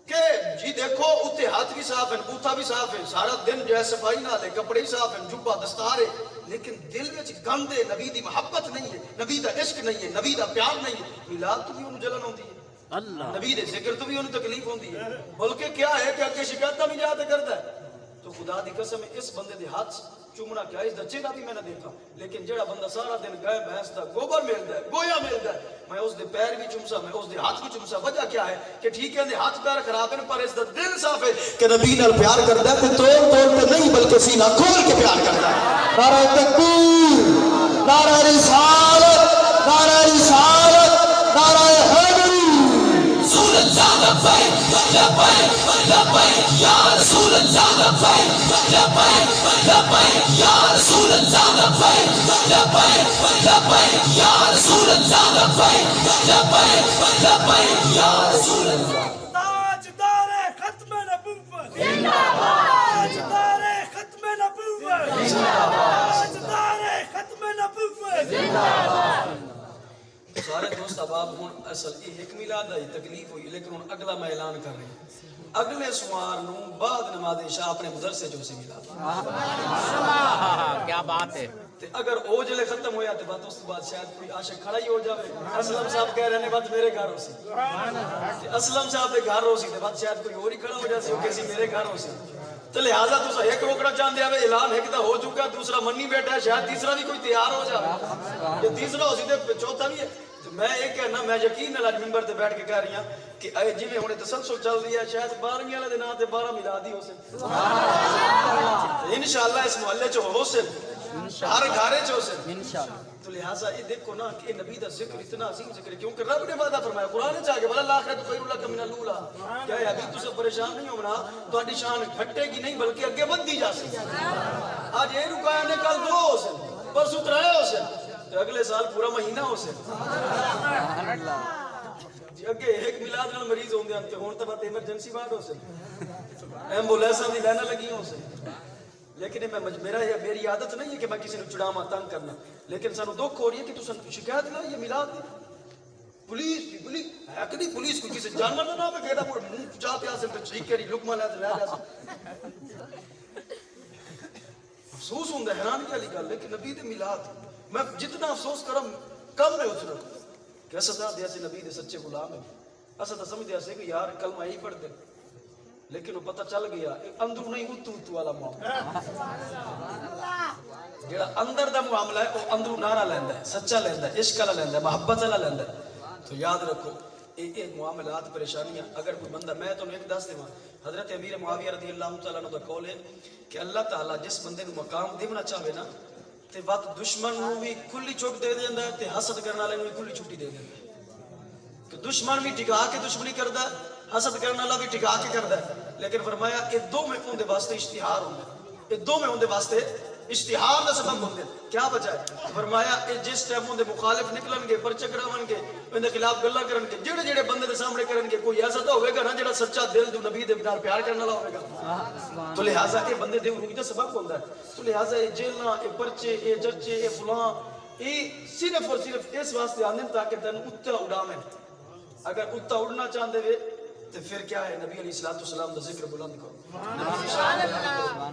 کہ جی دیکھو اتنے ہاتھ بھی صاف ہیں بوتھا بھی صاف ہے سارا دن جو ہے صفائی نہ لے کپڑے صاف ہیں جبہ دستار ہے لیکن دل میں گند ہے نبی دی محبت نہیں ہے نبی دا عشق نہیں ہے نبی دا پیار نہیں ہے میلاد تو بھی انہوں جلن ہوتی ہے نبی دے ذکر تو بھی انہوں تکلیف ہوتی ہے بلکہ کیا ہے کہ اگے شکایتہ بھی جاتے کرتا ہے تو خدا دی قسم اس بندے دے ہاتھ چومنا کیا اس دا چہرہ بھی میں نے دیکھا لیکن جڑا بندہ سارا دن گائے بھینس دا گوبر ملدا ہے گویا ملدا ہے میں اس دے پیر بھی چومسا میں اس دے ہاتھ بھی چومسا وجہ کیا ہے کہ ٹھیک ہے ہاتھ پیر خراب ہیں پر اس دا دل صاف ہے کہ نبی نال پیار کردا ہے تے توڑ توڑ کے نہیں بلکہ سینہ کھول کے پیار کردا ہے نعرہ تکبیر نعرہ رسالت نعرہ رسالت نعرہ حیدری رسول اللہ لبیک لبیک لبیک یا رسول اللہ لبیک لبیک لبیک یا رسول اللہ لبیک لبیک لبیک یا رسول اللہ لبیک لبیک لبیک یا رسول اللہ تاجدار ختم نبوت زندہ باد تاجدار ختم نبوت زندہ باد تاجدار ختم نبوت زندہ باد سارے دوست احباب ہن اصل یہ ایک میلاد ہے تکلیف ہوئی لیکن ہن اگلا میں اعلان کر رہی ہوں اگلے سوار نو بعد نماز عشاء اپنے مدرسے جو سے ملا کیا بات ہے تے اگر او جلے ختم ہویا تے بات اس کے بعد شاید کوئی عاشق کھڑا ہی ہو جاوے اسلم صاحب کہہ رہے ہیں بات میرے گھر ہو سی تے اسلم صاحب دے گھر ہو سی تے بات شاید کوئی اور ہی کھڑا ہو جاسی ہو کسی میرے گھر ہو سی تو لہٰذا تو ایک روکنا چاہتے ہیں اعلان ایک دا ہو چکا دوسرا منی بیٹھا ہے شاید تیسرا بھی کوئی تیار ہو جائے یہ تیسرا ہو سی تے چوتھا بھی ہے تو میں یہ کہنا میں یقین نال منبر تے بیٹھ کے کہہ رہی ہوں کہ اے جویں ہن تسلسل چل رہی ہے شاید 12ویں والے دن تے 12 میلادی ہو سن انشاءاللہ اس محلے چ ہو سن ہر گھر چ ہو سن انشاءاللہ تو لہذا یہ دیکھو نا کہ نبی دا ذکر اتنا عظیم ذکر ہے کیونکہ رب نے وعدہ فرمایا قرآن چ کے بلا الاخرۃ خیر لک من الاولى کیا ہے ابھی تسے پریشان نہیں ہونا تہاڈی شان گھٹے گی نہیں بلکہ اگے بڑھتی جا سکتی آج یہ رکایا نے کل 2 ہو سن پرسوں 3 ہو سن اگلے سال پورا مہینہ ہو سن جی اگے ایک میلاد نال مریض ہوندے ہیں تے ہن تے بات ایمرجنسی وارڈ ہو سن ایمبولینساں دی لائناں لگی ہو سن لیکن میری عادت نہیں ہے کہ میں کسی نے چڑاواں تنگ کرنا لیکن سانو دکھ ہو رہی ہے کہ تساں شکایت لائی ہے میلاد دی پولیس ہے کہ نہیں پولیس کو کسی جانور نہ پہ گیدا پور منہ چا پیا سے ٹھیک کری لقمہ لے جا افسوس ہوندا ہے حیرانی والی گل ہے کہ نبی دے میلاد میں جتنا افسوس کرم کم ہے اتنا کہ اسد دے سے نبی دے سچے غلام ہیں اسد سمجھدے سے کہ یار کلمہ ہی پڑھ دے لیکن وہ پتہ چل گیا اندر نہیں اتو والا معاملہ جڑا اندر دا معاملہ ہے وہ اندر نعرہ لیندا ہے سچا لیندا ہے عشق والا لیندا ہے محبت والا لیندا ہے تو یاد رکھو یہ معاملات پریشانیاں اگر کوئی بندہ میں تو ایک دس دیواں حضرت امیر معاویہ رضی اللہ تعالیٰ عنہ دا قول ہے کہ اللہ تعالیٰ جس بندے نو مقام دینا چاہے نا تے وقت دشمن نو بھی کھلی چھٹ دے دیندا ہے تے حسد کرنے والے نو بھی کھلی چھٹی دے دیندا ہے کہ دشمن بھی ٹکا کے دشمنی کردا ہے حسد کرنے والا بھی ٹکا کے کردا ہے لیکن فرمایا یہ دو میں ان دے واسطے اشتہار ہوندا ہے یہ دو میں ان دے واسطے اشتہار دا سبب ہوندے کیا وجہ ہے فرمایا یہ جس ٹائم ان دے مخالف نکلن گے پرچے کراون گے ان دے خلاف گلاں کرن گے جڑے جڑے بندے دے سامنے کرن گے کوئی ایسا تو ہوے گا نا جڑا سچا دل جو نبی دے نال پیار کرن والا ہوے گا تو لہذا یہ بندے دے عروج دا سبب ہوندا ہے تو لہذا یہ جیلاں یہ پرچے یہ ججے یہ فلاں یہ صرف اور صرف اس واسطے آندے تاکہ تن اُتے اڑاویں اگر اُتا اڑنا چاہندے وے تو پھر کیا ہے نبی علیہ السلام دا ذکر بلند کرو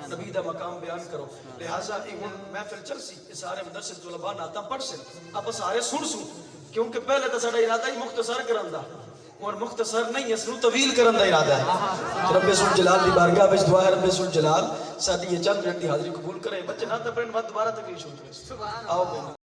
نبی دا مقام بیان کرو لہٰذا محفل چل سی سارے مدرسے طلباء نعتاں پڑھ سن اب سارے سن سوں کیونکہ پہلے تو ساڈا ارادہ ہی مختصر کرن دا اور مختصر نہیں اس نو طویل کرن دا ارادہ ہے رب ذوالجلال دی بارگاہ وچ دعا ہے رب ذوالجلال ساڈی یہ چند منٹ دی حاضری قبول کرے بچے نعت پڑھن بعد دوبارہ تقریر شروع کریں آؤ